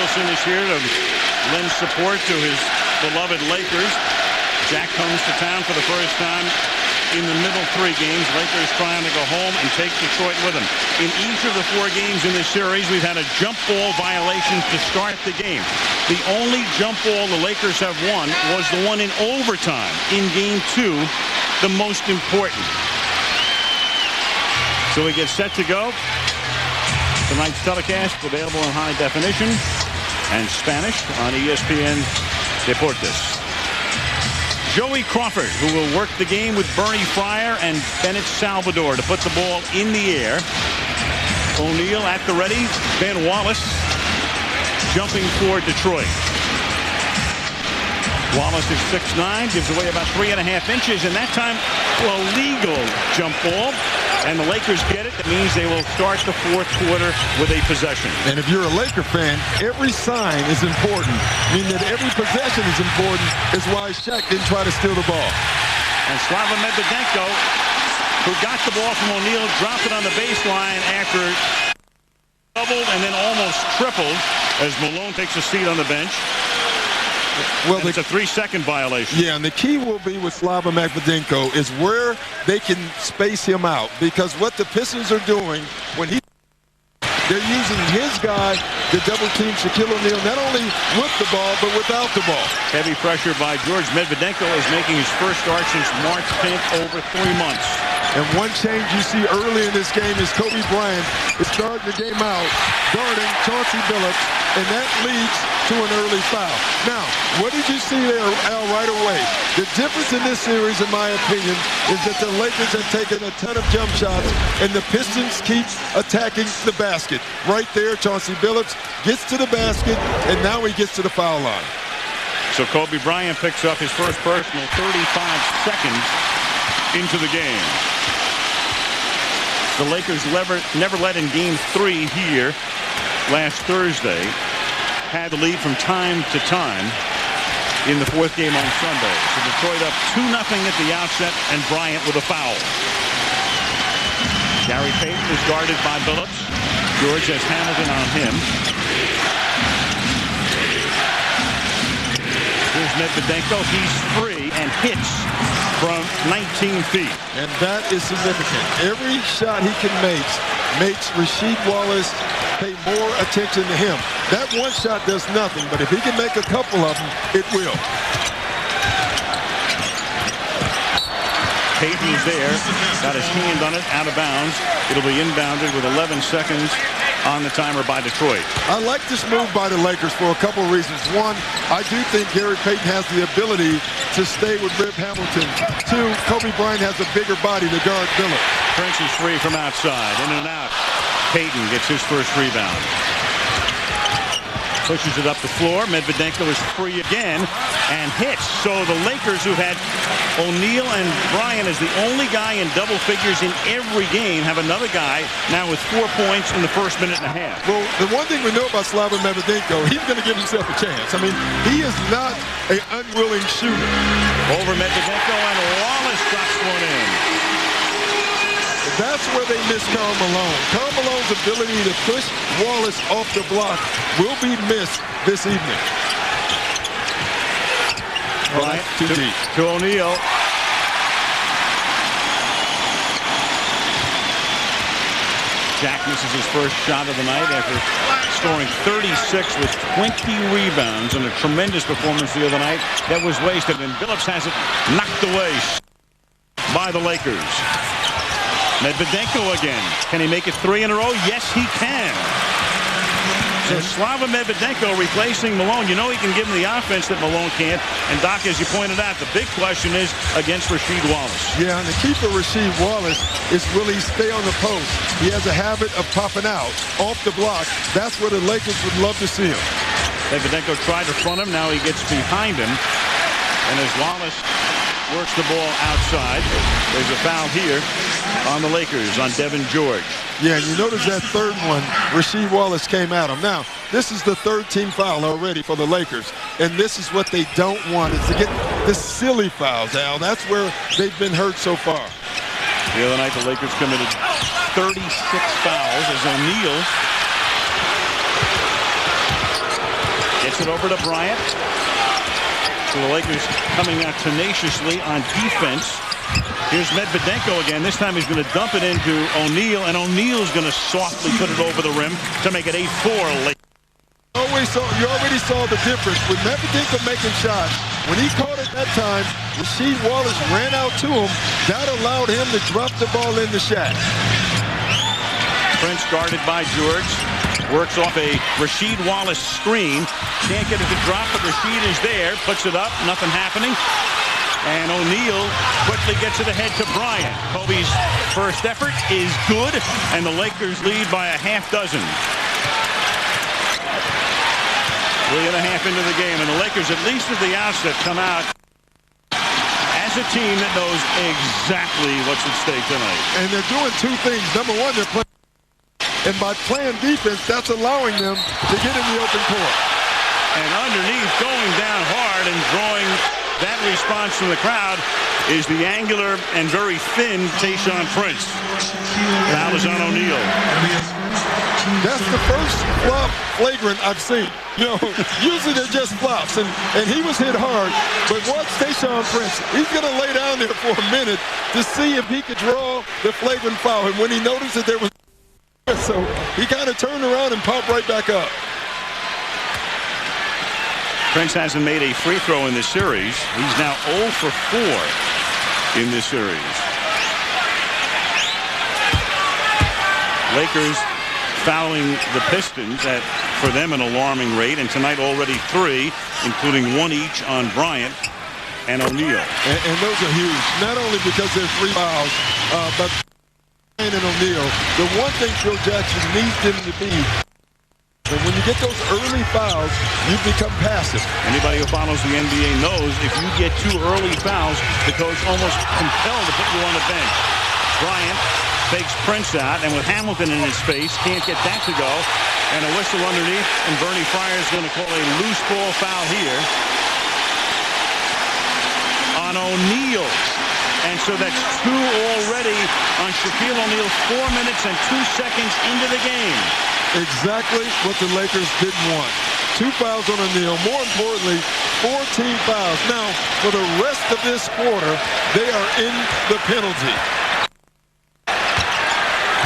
Nicholson is here to lend support to his beloved Lakers. Jack comes to town for the first time in the middle 3 games. Lakers trying to go home and take Detroit with them. In each of the 4 games in this series, we've had a jump ball violation to start the game. The only jump ball the Lakers have won was the one in overtime in game 2, the most important. So we get set to go. Tonight's telecast available in high definition and Spanish on ESPN Deportes. Joey Crawford, who will work the game with Bernie Fryer and Bennett Salvador to put the ball in the air. O'Neal at the ready. Ben Wallace jumping for Detroit. Wallace is 6'9", gives away about 3.5 inches, and that time, well, legal jump ball. And the Lakers get it. That means they will start the 4th quarter with a possession. And if you're a Laker fan, every sign is important. Meaning that every possession is important. Is why Shaq didn't try to steal the ball. And Slava Medvedenko, who got the ball from O'Neal, dropped it on the baseline after doubled and then almost tripled as Malone takes a seat on the bench. Well, it's a 3-second violation. Yeah, and the key will be with Slava Medvedenko is where they can space him out. Because what the Pistons are doing when they're using his guy to double team Shaquille O'Neal, not only with the ball, but without the ball. Heavy pressure by George. Medvedenko is making his first start since March 10th, over 3 months. And one change you see early in this game is Kobe Bryant is starting the game out, guarding Chauncey Billups, and that leads to an early foul. Now, what did you see there, Al, right away? The difference in this series, in my opinion, is that the Lakers have taken a ton of jump shots, and the Pistons keep attacking the basket. Right there, Chauncey Billups gets to the basket, and now he gets to the foul line. So Kobe Bryant picks up his first personal 35 seconds into the game. The Lakers never led in game 3 here last Thursday. Had the lead from time to time in the 4th game on Sunday. So Detroit up 2-0 at the outset, and Bryant with a foul. Gary Payton is guarded by Billups. George has Hamilton on him. Here's Medvedenko. He's free and hits from 19 feet. And that is significant. Every shot he can make makes Rasheed Wallace pay more attention to him. That one shot does nothing, but if he can make a couple of them, it will. Payton's there. Got his hand on it, out of bounds. It'll be inbounded with 11 seconds on the timer by Detroit. I like this move by the Lakers for a couple of reasons. One, I do think Gary Payton has the ability to stay with Rip Hamilton. 2, Kobe Bryant has a bigger body to guard Billups. Prince is free from outside. In and out. Payton gets his first rebound. Pushes it up the floor. Medvedenko is free again and hits. So the Lakers, who had O'Neal and Bryant as the only guy in double figures in every game, have another guy now with 4 points in the first minute and a half. Well, the one thing we know about Slava Medvedenko, he's going to give himself a chance. I mean, he is not an unwilling shooter. Over Medvedenko, and Wallace drops one in. That's where they miss Karl Malone. Karl Malone's ability to push Wallace off the block will be missed this evening. Right too deep. To O'Neal. Jack misses his first shot of the night after scoring 36 with 20 rebounds and a tremendous performance the other night that was wasted. And Billups has it knocked away by the Lakers. Medvedenko again. Can he make it 3 in a row? Yes, he can. So Slava Medvedenko replacing Malone. You know he can give him the offense that Malone can't. And Doc, as you pointed out, the big question is against Rasheed Wallace. Yeah, and the key for Rasheed Wallace is really stay on the post. He has a habit of popping out off the block. That's where the Lakers would love to see him. Medvedenko tried to front him. Now he gets behind him. And as Wallace works the ball outside, there's a foul here on the Lakers on Devin George. Yeah, and you notice that third one, Rasheed Wallace came at him. Now, this is the 3rd team foul already for the Lakers, and this is what they don't want, is to get the silly fouls, Al. That's where they've been hurt so far. The other night, the Lakers committed 36 fouls as O'Neal Gets it over to Bryant. So the Lakers coming out tenaciously on defense. Here's Medvedenko again. This time he's going to dump it into O'Neal, and O'Neal's going to softly put it over the rim to make it 8-4. You already saw the difference with Medvedenko making shots. When he caught it that time, Rasheed Wallace ran out to him. That allowed him to drop the ball in the Shaq. Prince guarded by George. Works off a Rasheed Wallace screen. Can't get it to drop, but Rasheed is there. Puts it up. Nothing happening. And O'Neal quickly gets it ahead to Bryant. Kobe's first effort is good, and the Lakers lead by a half dozen. 3.5 into the game, and the Lakers, at least at the outset, come out as a team that knows exactly what's at stake tonight. And they're doing two things. Number one, they're playing, and by playing defense, that's allowing them to get in the open court. And underneath, going down hard and drawing that response from the crowd is the angular and very thin Tayshaun Prince. Foul is on O'Neal. That's the first flop flagrant I've seen. You know, usually they're just flops, and he was hit hard. But watch Tayshaun Prince. He's going to lay down there for a minute to see if he could draw the flagrant foul. And when he noticed that there was, so he kind of turned around and popped right back up. Prince hasn't made a free throw in this series. He's now 0 for 4 in this series. Lakers fouling the Pistons at, for them, an alarming rate, and tonight already 3, including 1 each on Bryant and O'Neal. And those are huge, not only because there's 3 fouls, but Bryant and O'Neal, the one thing Phil Jackson needs them to be, and when you get those early fouls, you become passive. Anybody who follows the NBA knows if you get 2 early fouls, the coach almost compelled to put you on the bench. Bryant fakes Prince out, and with Hamilton in his face, can't get that to go. And a whistle underneath, and Bernie Fryer's going to call a loose ball foul here on O'Neal. And so that's 2 already on Shaquille O'Neal, 4 minutes and 2 seconds into the game. Exactly what the Lakers didn't want. 2 fouls on O'Neal. More importantly, 14 fouls. Now, for the rest of this quarter, they are in the penalty.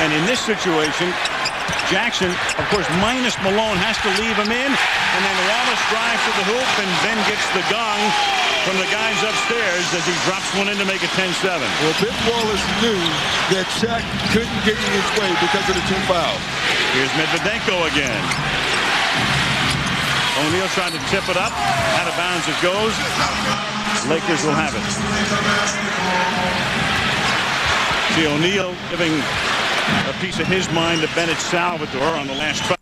And in this situation, Jackson, of course, minus Malone, has to leave him in. And then Wallace drives to the hoop, and Ben gets the gong from the guys upstairs as he drops one in to make it 10-7. Well, Ben Wallace knew that Shaq couldn't get in his way because of the 2 fouls. Here's Medvedenko again. O'Neal trying to tip it up. Out of bounds it goes. Lakers will have it. See, O'Neal giving a piece of his mind to Bennett Salvador on the last foul.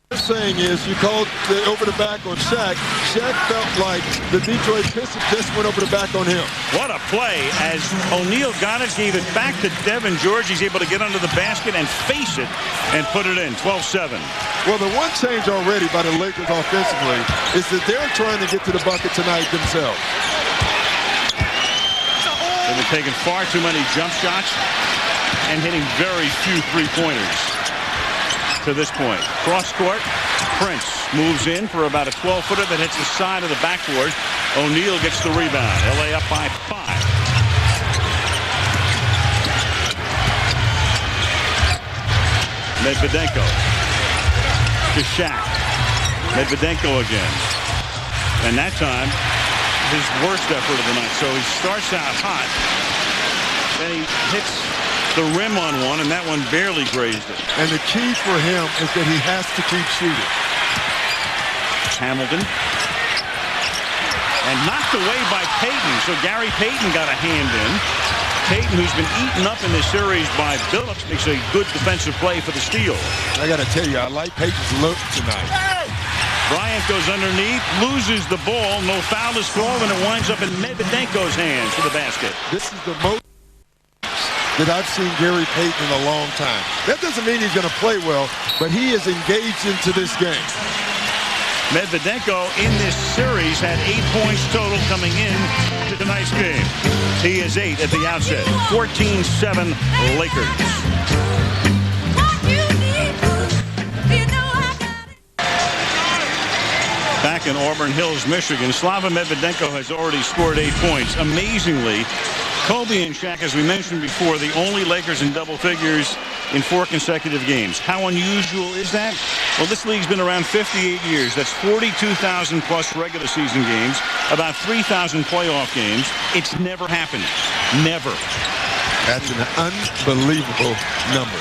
What I'm saying is you called over the back on Shaq. Shaq felt like the Detroit Pistons just went over the back on him. What a play as O'Neal got it, gave it back to Devin George. He's able to get under the basket and face it and put it in. 12-7. Well, the one change already by the Lakers offensively is that they're trying to get to the bucket tonight themselves. They've been taking far too many jump shots and hitting very few three-pointers to this point. Cross court, Prince moves in for about a 12-footer that hits the side of the backboard. O'Neal gets the rebound. LA up by 5. Medvedenko to Shaq. Medvedenko again. And that time, his worst effort of the night. So he starts out hot. Then he hits the rim on one, and that one barely grazed it. And the key for him is that he has to keep shooting. Hamilton. And knocked away by Payton. So Gary Payton got a hand in. Payton, who's been eaten up in this series by Billups, makes a good defensive play for the steal. I got to tell you, I like Payton's look tonight. Bryant goes underneath, loses the ball. No foul is called, and it winds up in Medvedenko's hands for the basket. This is the most that I've seen Gary Payton in a long time. That doesn't mean he's going to play well, but he is engaged into this game. Medvedenko in this series had 8 points total coming in to tonight's game. He is 8 at the outset. 14-7 Lakers. back in Auburn Hills, Michigan. Slava Medvedenko has already scored 8 points. Amazingly, Kobe and Shaq, as we mentioned before, the only Lakers in double figures in 4 consecutive games. How unusual is that? Well, this league's been around 58 years. That's 42,000 plus regular season games, about 3,000 playoff games. It's never happened. Never. That's an unbelievable number.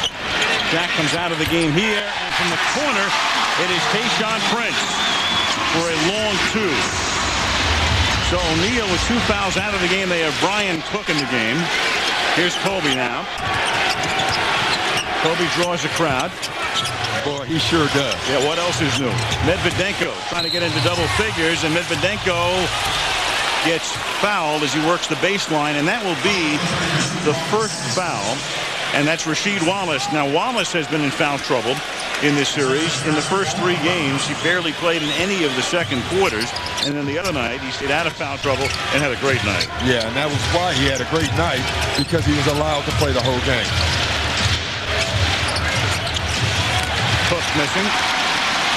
Shaq comes out of the game here, and from the corner, it is Tayshaun Prince for a long 2. So O'Neal with 2 fouls out of the game. They have Brian Cook in the game. Here's Kobe now. Kobe draws a crowd. Boy, he sure does. Yeah, what else is new? Medvedenko trying to get into double figures, and Medvedenko gets fouled as he works the baseline, and that will be the first foul, and that's Rasheed Wallace. Now, Wallace has been in foul trouble in this series. In the first 3 games, he barely played in any of the second quarters, and then the other night, he stayed out of foul trouble and had a great night. Yeah, and that was why he had a great night, because he was allowed to play the whole game. Cook missing.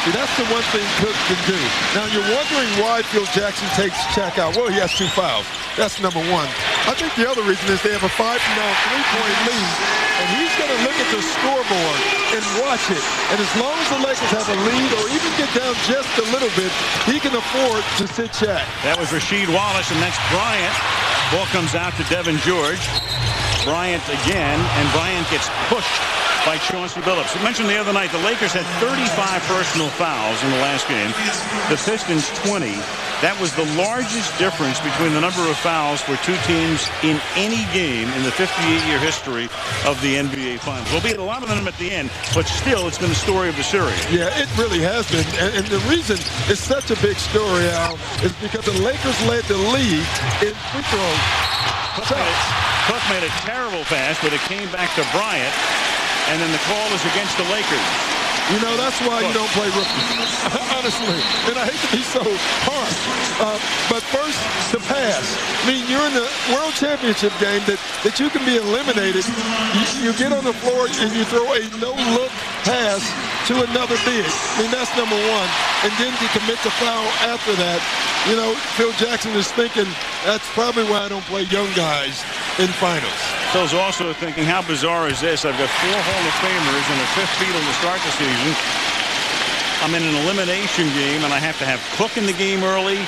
See, that's the one thing Cook can do. Now, you're wondering why Phil Jackson takes Shaq out. Well, he has 2 fouls. That's number one. I think the other reason is they have a 5-0 3-point lead, and he's going to look at the scoreboard and watch it. And as long as the Lakers have a lead or even get down just a little bit, he can afford to sit Shaq. That was Rasheed Wallace, and that's Bryant. Ball comes out to Devin George. Bryant again, and Bryant gets pushed by Chauncey Billups. I mentioned the other night, the Lakers had 35 personal fouls in the last game. The Pistons 20. That was the largest difference between the number of fouls for 2 teams in any game in the 58-year history of the NBA Finals. We'll be at a lot of them at the end, but still, it's been the story of the series. Yeah, it really has been. And the reason it's such a big story, Al, is because the Lakers led the league in free throws. Cook made a terrible pass, but it came back to Bryant. And then the call is against the Lakers. You know, that's why you don't play rookies, honestly. And I hate to be so harsh. But first, the pass. I mean, you're in the World Championship game that you can be eliminated. You get on the floor and you throw a no-look pass to another big. I mean, that's number one. And then to commit the foul after that, you know, Phil Jackson is thinking, that's probably why I don't play young guys in finals. Phil's also thinking, how bizarre is this? I've got 4 Hall of Famers and a 5th Beatle to start the season. I'm in an elimination game, and I have to have Cook in the game early.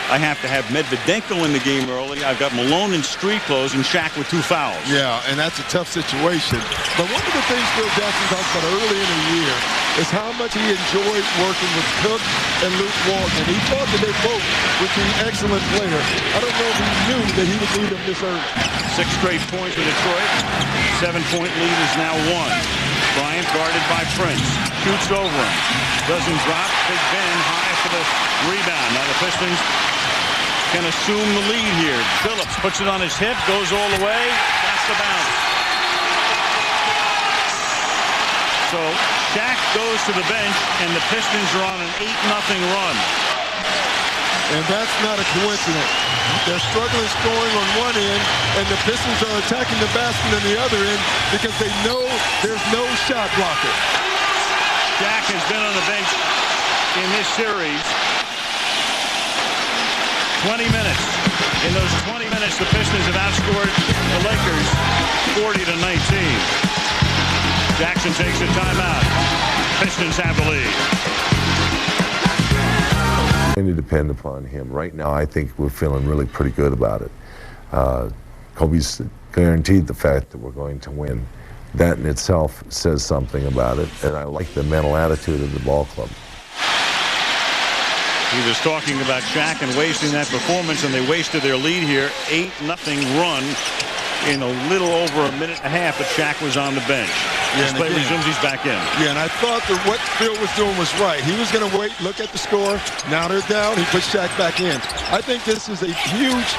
I have to have Medvedenko in the game early. I've got Malone in street clothes and Shaq with 2 fouls. Yeah, and that's a tough situation. But one of the things Phil Jackson talked about early in the year is how much he enjoyed working with Cook and Luke Walton. He thought that they both would be excellent players. I don't know if he knew that he would need them this early. 6 straight points for Detroit. 7-point lead is now 1. Bryant guarded by Prince. Shoots over him. Doesn't drop. Big Ben high for the rebound. Now the Pistons can assume the lead here. Billups puts it on his hip, goes all the way. That's the bounce. So Shaq goes to the bench, and the Pistons are on an 8-0 run. And that's not a coincidence. They're struggling scoring on one end, and the Pistons are attacking the basket on the other end because they know there's no shot blocker. Shaq has been on the bench in this series 20 minutes. In those 20 minutes, the Pistons have outscored the Lakers 40-19. Jackson takes a timeout. Pistons have the lead. To depend upon him. Right now, I think we're feeling really pretty good about it. Kobe's guaranteed the fact that we're going to win. That in itself says something about it, and I like the mental attitude of the ball club. He was talking about Shaq and wasting that performance, and they wasted their lead here. 8-0 run in a little over a minute and a half that Shaq was on the bench. This play resumes, he's back in. Yeah, and I thought that what Phil was doing was right. He was going to wait, look at the score. Now they're down. He puts Shaq back in. I think this is a huge,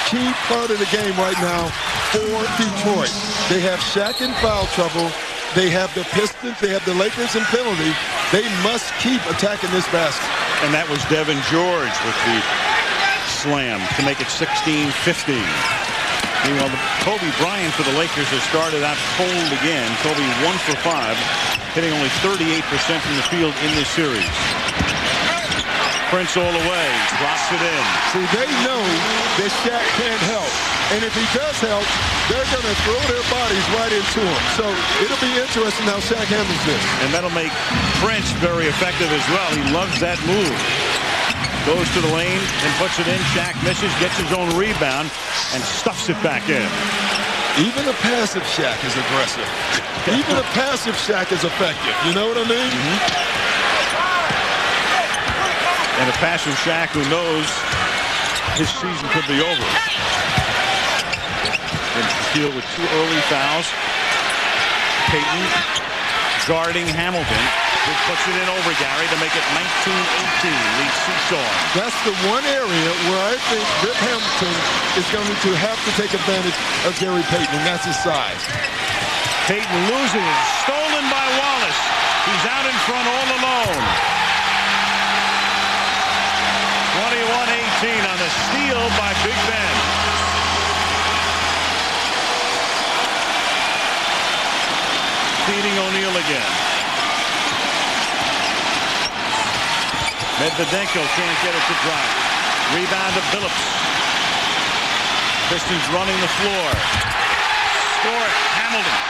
key part of the game right now for Detroit. They have Shaq in foul trouble. They have the Pistons. They have the Lakers in penalty. They must keep attacking this basket. And that was Devin George with the slam to make it 16-15. Meanwhile, Kobe Bryant for the Lakers has started out cold again. Kobe 1 for 5, hitting only 38% from the field in this series. Prince all the way. Drops it in. See, they know that Shaq can't help. And if he does help, they're going to throw their bodies right into him. So it'll be interesting how Shaq handles this. And that'll make Prince very effective as well. He loves that move. Goes to the lane and puts it in. Shaq misses, gets his own rebound, and stuffs it back in. Even a passive Shaq is aggressive. Even a passive Shaq is effective. You know what I mean? And a passive Shaq who knows his season could be over. And Shaquille with 2 early fouls. Payton guarding Hamilton. Who puts it in over Gary to make it 19-18. Leads Seesaw. That's the one area where I think Rip Hamilton is going to have to take advantage of Gary Payton, and that's his size. Payton losing it. Stolen by Wallace. He's out in front all alone. 21-18 on the steal by Big Ben. Feeding O'Neal again. Medvedenko can't get it to drop. Rebound to Billups. Pistons running the floor. Score it. Hamilton.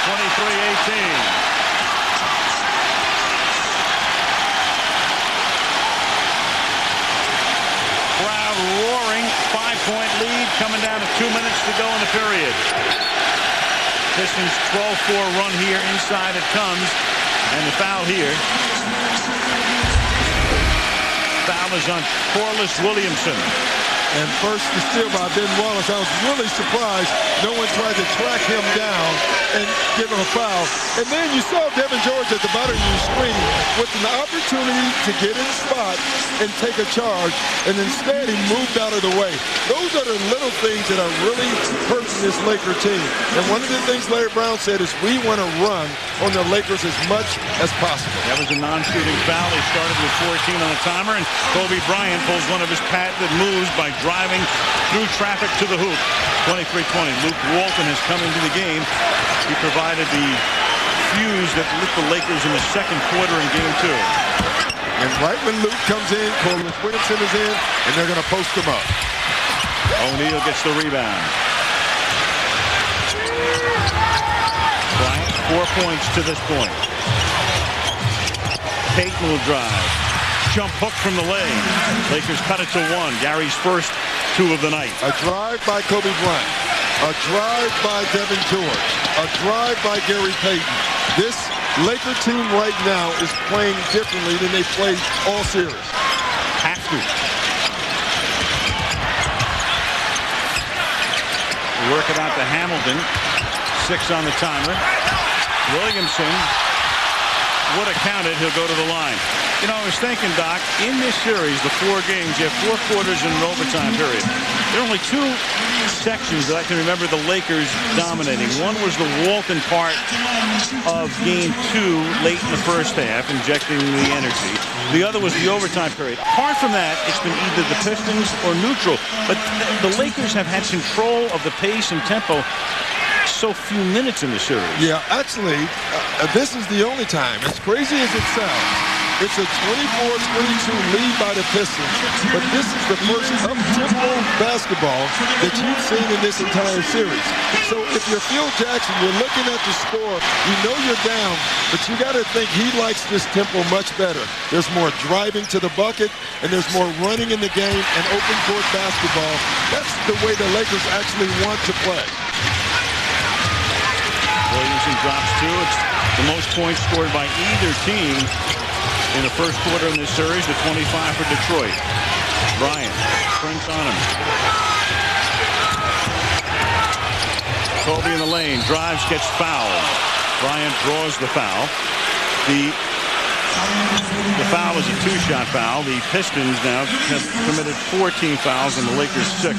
23-18. Crowd roaring. 5-point lead coming down to 2 minutes to go in the period. Pistons 12-4 run here. Inside it comes. And the foul here. Foul is on Corliss Williamson. And first the steal by Ben Wallace. I was really surprised no one tried to track him down and give him a foul. And then you saw Devin George at the bottom of your screen with an opportunity to get in spot and take a charge, and instead he moved out of the way. Those are the little things that are really hurting this Laker team. And one of the things Larry Brown said is we want to run on the Lakers as much as possible. That was a non-shooting foul. He started with 14 on the timer, and Kobe Bryant pulls one of his patented moves by driving through traffic to the hoop. 23-20. Luke Walton has come into the game. He provided the fuse that lit the Lakers in the second quarter in Game 2. And right when Luke comes in, Corliss Williamson is in, and they're going to post him up. O'Neal gets the rebound. Bryant, 4 points to this point. Payton will drive. Jump hook from the lane. Lakers cut it to 1. Gary's first 2 of the night. A drive by Kobe Bryant. A drive by Devin George. A drive by Gary Payton. This Laker team right now is playing differently than they played all series. Have to. Work it out to Hamilton. 6 on the timer. Williamson would have counted. He'll go to the line. You know, I was thinking, Doc, in this series, the 4 games, you have 4 quarters and an overtime period. There are only 2 sections that I can remember the Lakers dominating. One was the Walton part of Game 2 late in the first half, injecting the energy. The other was the overtime period. Apart from that, it's been either the Pistons or neutral. But the Lakers have had control of the pace and tempo so few minutes in the series. Yeah, actually, this is the only time. As crazy as it sounds, it's a 24-22 lead by the Pistons, but this is the first up-tempo basketball that you've seen in this entire series. So if you're Phil Jackson, you're looking at the score, you know you're down, but you got to think he likes this tempo much better. There's more driving to the bucket, and there's more running in the game and open court basketball. That's the way the Lakers actually want to play. Williamson drops 2. It's the most points scored by either team in the first quarter in this series. The 25 for Detroit. Bryant, Prince on him. Kobe in the lane, drives, gets fouled. Bryant draws the foul. The foul is a 2-shot foul. The Pistons now have committed 14 fouls and the Lakers 6.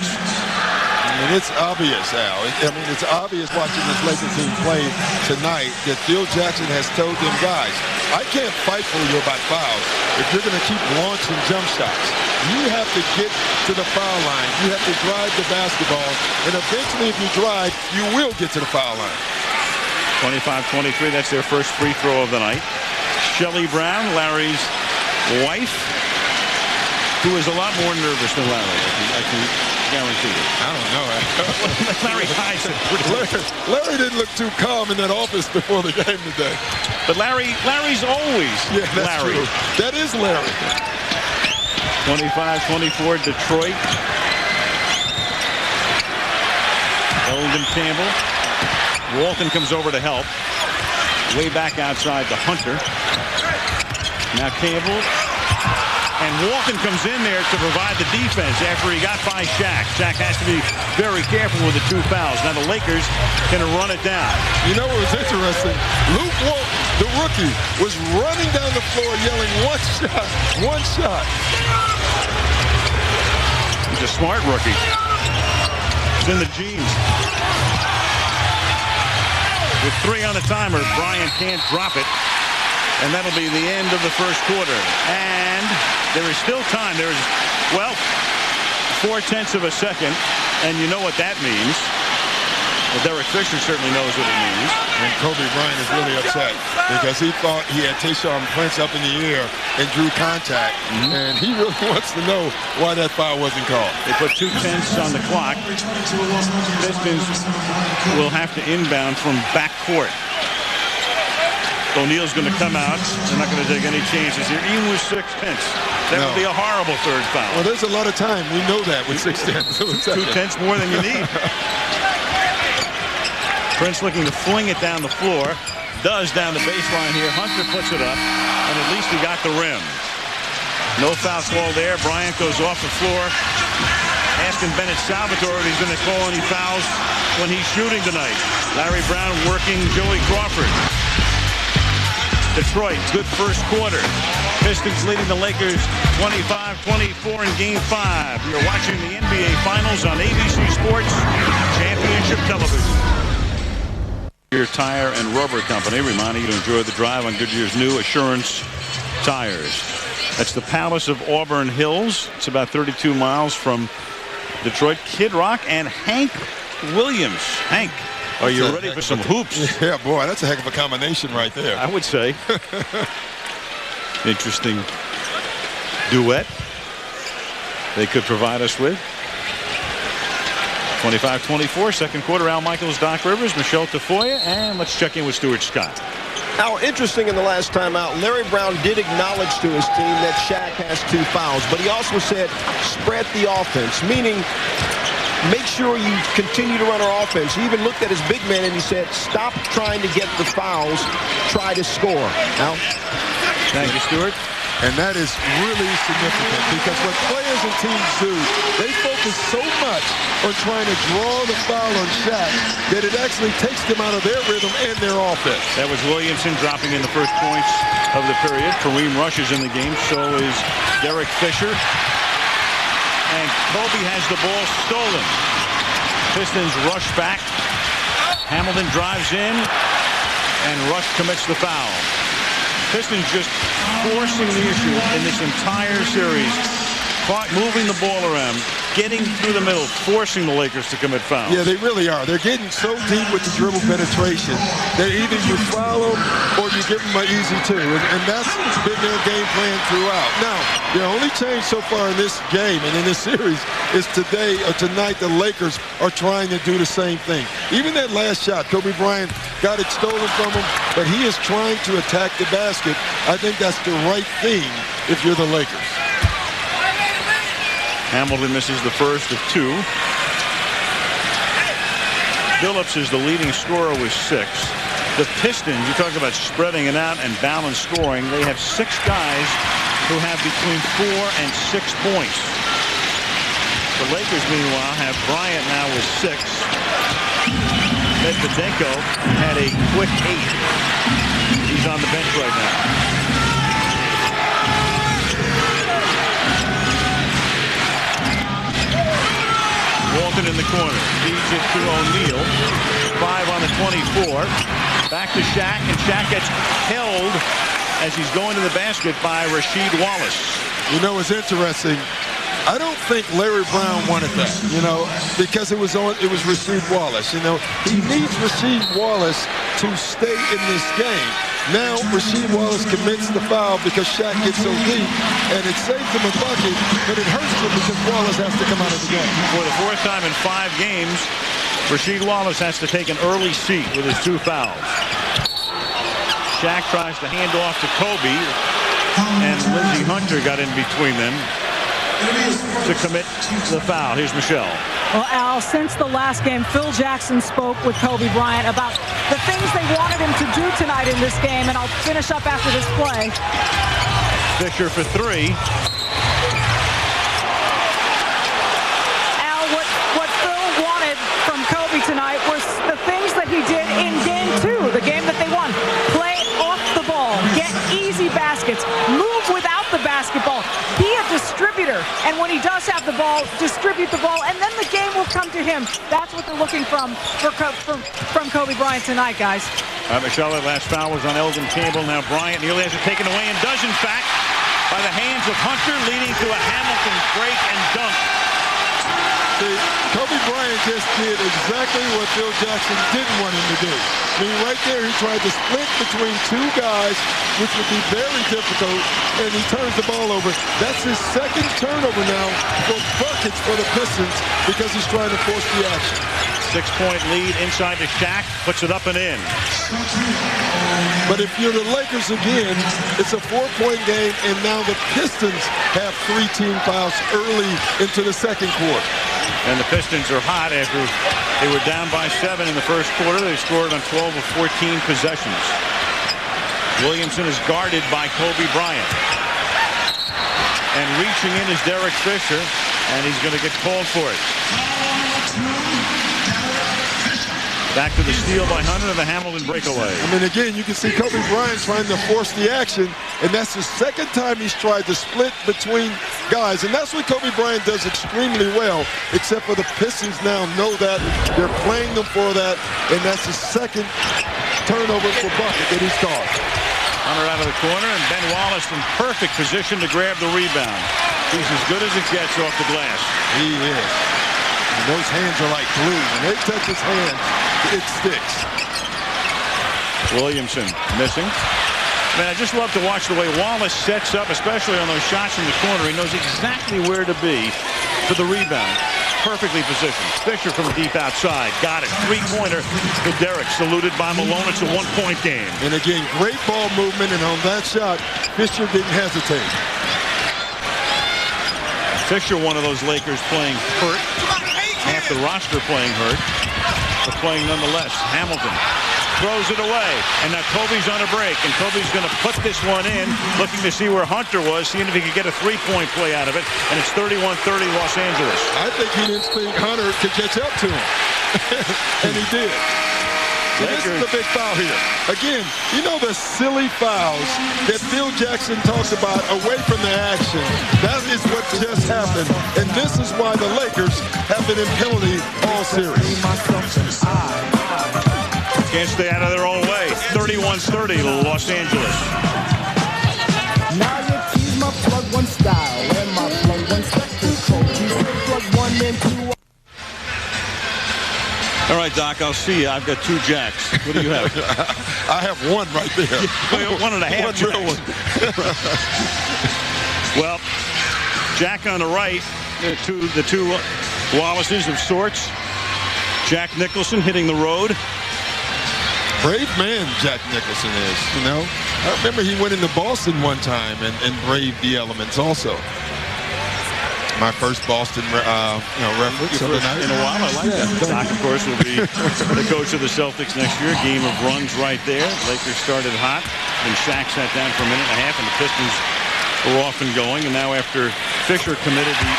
And it's obvious, Al. I mean, it's obvious watching this Lakers team play tonight that Phil Jackson has told them, guys, I can't fight for you about fouls if you're going to keep launching jump shots. You have to get to the foul line. You have to drive the basketball. And eventually, if you drive, you will get to the foul line. 25-23, that's their first free throw of the night. Shelly Brown, Larry's wife, who is a lot more nervous than Larry. I can guarantee you. I don't know. Larry hides it. Larry didn't look too calm in that office before the game today. But Larry's always Larry. True. That is Larry. 25-24 Detroit. Eldon Campbell. Walton comes over to help. Way back outside to Hunter. Now Campbell. And Walton comes in there to provide the defense after he got by Shaq. Shaq has to be very careful with the 2 fouls. Now the Lakers can run it down. You know what was interesting? Luke Walton, the rookie, was running down the floor yelling, one shot, one shot. He's a smart rookie. It's in the genes. With 3 on the timer, Bryant can't drop it. And that'll be the end of the first quarter. And there is still time. There is, well, 0.4 of a second. And you know what that means. Well, Derek Fisher certainly knows what it means. And Kobe Bryant is really upset because he thought he had Tayshaun Prince up in the air and drew contact. And he really wants to know why that foul wasn't called. They put 2 tenths on the clock. Pistons will have to inbound from backcourt. O'Neal's going to come out. They're not going to take any chances here, even with 6 tenths. That would be a horrible third foul. Well, there's a lot of time. We know that with 6 tenths. 2 tenths more than you need. Prince looking to fling it down the floor. Does down the baseline here. Hunter puts it up, and at least he got the rim. No foul call there. Bryant goes off the floor. Asking Bennett Salvatore if he's going to call any fouls when he's shooting tonight. Larry Brown working Joey Crawford. Detroit, good first quarter. Pistons leading the Lakers 25-24 in Game 5. You're watching the NBA Finals on ABC Sports Championship Television. Goodyear Tire and Rubber Company reminding you to enjoy the drive on Goodyear's new Assurance tires. That's the Palace of Auburn Hills. It's about 32 miles from Detroit. Kid Rock and Hank Williams. Hank, are you ready for some hoops? Yeah, boy, that's a heck of a combination right there. I would say. Interesting duet they could provide us with. 25-24, second quarter. Al Michaels, Doc Rivers, Michelle Tafoya, and let's check in with Stuart Scott. How interesting in the last time out, Larry Brown did acknowledge to his team that Shaq has 2 fouls, but he also said spread the offense, meaning make sure you continue to run our offense. He even looked at his big man and he said, stop trying to get the fouls, try to score. Al? Thank you, Stuart. And that is really significant because what players and teams do, they focus so much on trying to draw the foul on Shaq that it actually takes them out of their rhythm and their offense. That was Williamson dropping in the first points of the period. Kareem Rush is in the game. So is Derek Fisher. And Kobe has the ball stolen. Pistons rush back. Hamilton drives in. And Rush commits the foul. Pistons just forcing the issue in this entire series. Moving the ball around, getting through the middle, forcing the Lakers to commit fouls. Yeah, they really are. They're getting so deep with the dribble penetration that either you foul them or you give them an easy 2. And that's been their game plan throughout. Now, the only change so far in this game and in this series is today or tonight the Lakers are trying to do the same thing. Even that last shot, Kobe Bryant got it stolen from him, but he is trying to attack the basket. I think that's the right thing if you're the Lakers. Hamilton misses the first of 2. Phillips is the leading scorer with 6. The Pistons, you talk about spreading it out and balanced scoring. They have 6 guys who have between 4 and 6 points. The Lakers, meanwhile, have Bryant now with 6. Medvedenko had a quick 8. He's on the bench right now. Walton in the corner. Feeds it to O'Neal. 5 on the 24. Back to Shaq, and Shaq gets held as he's going to the basket by Rasheed Wallace. You know, it's interesting. I don't think Larry Brown wanted that, you know, because it was Rasheed Wallace. You know, he needs Rasheed Wallace to stay in this game. Now Rasheed Wallace commits the foul because Shaq gets so deep, and it saves him a bucket, but it hurts him because Wallace has to come out of the game. For the fourth time in 5 games, Rasheed Wallace has to take an early seat with his 2 fouls. Shaq tries to hand off to Kobe, and Lindsey Hunter got in between them to commit the foul. Here's Michelle. Well, Al, since the last game, Phil Jackson spoke with Kobe Bryant about the things they wanted him to do tonight in this game, and I'll finish up after this play. Fisher for 3. Al, what Phil wanted from Kobe tonight was the things that he did in Game 2, the game that they won. Play off the ball, get easy baskets, move without the basketball, be a distributor, and when he does have the ball, distribute the ball, and then the game will come to him. That's what they're looking from Kobe Bryant tonight, guys. Michelle, that last foul was on Elgin Campbell. Now Bryant nearly has it taken away, and does in fact, by the hands of Hunter, leading to a Hamilton break and dunk. See, Kobe Bryant just did exactly what Phil Jackson didn't want him to do. I mean, right there, he tried to split between 2 guys, which would be very difficult, and he turns the ball over. That's his 2nd turnover now for buckets for the Pistons because he's trying to force the action. 6-point lead inside to Shaq, puts it up and in. But if you're the Lakers again, it's a 4-point game, and now the Pistons have 3 team fouls early into the 2nd quarter. And the Pistons are hot after they were down by 7 in the first quarter. They scored on 12 of 14 possessions. Williamson is guarded by Kobe Bryant. And reaching in is Derek Fisher, and he's going to get called for it. Back to the steal by Hunter and the Hamilton breakaway. I mean, again, you can see Kobe Bryant trying to force the action, and that's the 2nd time he's tried to split between guys. And that's what Kobe Bryant does extremely well, except for the Pistons now know that. They're playing them for that, and that's the 2nd turnover for bucket that he's caught. Hunter out of the corner, and Ben Wallace in perfect position to grab the rebound. He's as good as it gets off the glass. He is. And those hands are like glue. When they touch his hand, it sticks. Williamson missing. Man, I just love to watch the way Wallace sets up, especially on those shots in the corner. He knows exactly where to be for the rebound. Perfectly positioned. Fisher from deep outside. Got it. 3-pointer to Derek. Saluted by Malone. It's a 1-point game. And again, great ball movement. And on that shot, Fisher didn't hesitate. Fisher, one of those Lakers playing hurt. Half the roster playing hurt, but playing nonetheless. Hamilton throws it away, and now Kobe's on a break, and Kobe's going to put this one in, looking to see where Hunter was, seeing if he could get a 3-point play out of it, and it's 31-30 Los Angeles. I think he didn't think Hunter could catch up to him, and he did. So this is a big foul here. Again, you know the silly fouls that Phil Jackson talks about away from the action. That is what just happened. And this is why the Lakers have been in penalty all series. Can't stay out of their own way. 31-30 Los Angeles. Now you tease my plug one style and my plug one step control. You plug 1 and 2. All right, Doc, I'll see you. I've got 2 jacks. What do you have? I have 1 right there. 1.5 jacks. Well, Jack on the right, the two Wallaces of sorts. Jack Nicholson hitting the road. Brave man Jack Nicholson is, you know. I remember he went into Boston one time and braved the elements also. My first Boston reference of the night. In a while, I like that. Doc, of course, will be the coach of the Celtics next year. Game of runs right there. Lakers started hot. Then Shaq sat down for a minute and a half, and the Pistons were off and going. And now after Fisher committed the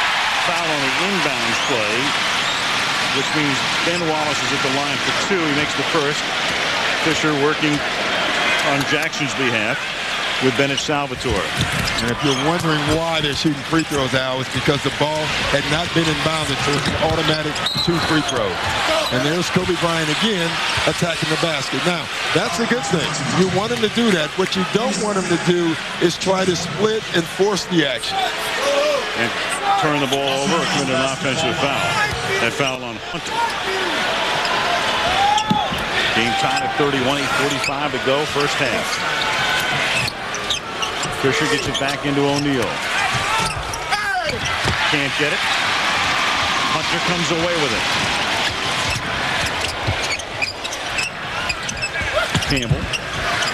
foul on the inbounds play, which means Ben Wallace is at the line for 2. He makes the first. Fisher working on Jackson's behalf with Bennett Salvatore. And if you're wondering why they're shooting free throws, Al, it's because the ball had not been inbounded, so it's an automatic 2 free throws. And there's Kobe Bryant again attacking the basket. Now, that's a good thing. You want him to do that. What you don't want him to do is try to split and force the action. And turn the ball over or commit an offensive foul. That foul on Hunter. Game tied at 31, 8:45 to go, first half. Fisher gets it back into O'Neal. Can't get it. Hunter comes away with it. Campbell.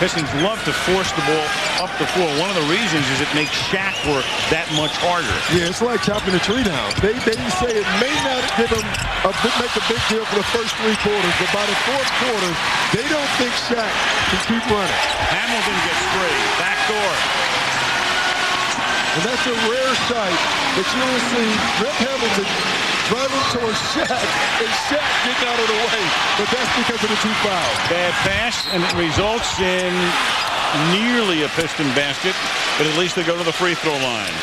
Pistons love to force the ball up the floor. One of the reasons is it makes Shaq work that much harder. Yeah, it's like chopping a tree down. They say it may not give them make a big deal for the first 3 quarters, but by the fourth quarter, they don't think Shaq can keep running. Hamilton gets free. Back door. And that's a rare sight that you will see Rip Hamilton driving towards Shaq and Shaq getting out of the way. But that's because of the 2 fouls. Bad pass, and it results in nearly a Piston basket, but at least they go to the free throw line.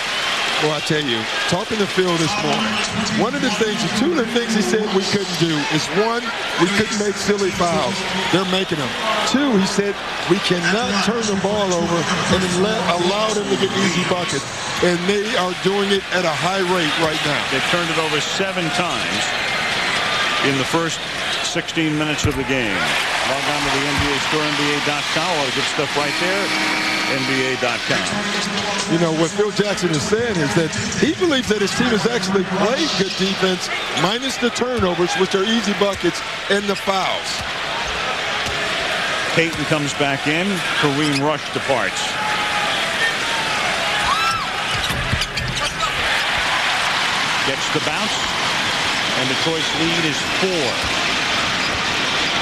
Well, I tell you, talking to Phil this morning, one of the things, 2 of the things he said we couldn't do is, 1, we couldn't make silly fouls. They're making them. 2, he said we cannot turn the ball over and then allow them to get easy buckets. And they are doing it at a high rate right now. They turned it over 7 times in the first 16 minutes of the game. Log on to the NBA store, NBA.com. A lot of good stuff right there. NBA.com. You know, what Phil Jackson is saying is that he believes that his team has actually played good defense, minus the turnovers, which are easy buckets, and the fouls. Payton comes back in. Kareem Rush departs. Gets the bounce, and Detroit's lead is 4.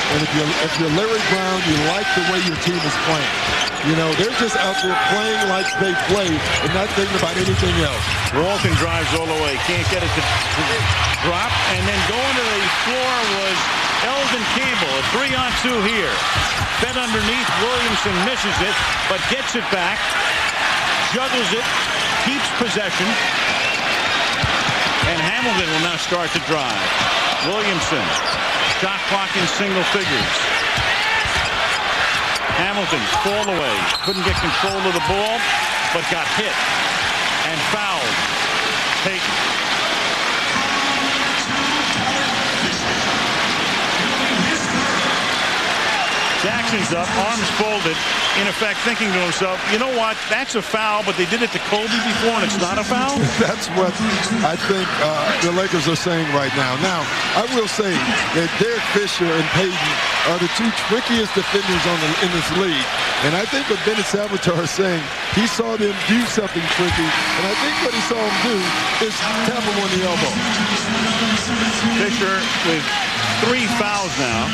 And if you're Larry Brown, you like the way your team is playing. You know, they're just out there playing like they play and not thinking about anything else. Walton drives all the way. Can't get it to drop. And then going to the floor was Eldon Campbell. A 3-on-2 here. Fed underneath. Williamson misses it, but gets it back. Juggles it. Keeps possession. And Hamilton will now start to drive. Williamson. Shot clock in single figures. Hamilton, fall away. Couldn't get control of the ball, but got hit and fouled. Payton. Jackson's up, arms folded, in effect thinking to himself, you know what, that's a foul, but they did it to Kobe before and it's not a foul? That's what I think the Lakers are saying right now. Now, I will say that Derek Fisher and Payton are the 2 trickiest defenders in this league. And I think what Bennett Salvatore is saying, he saw them do something tricky, and I think what he saw them do is tap him on the elbow. Fisher with 3 fouls now.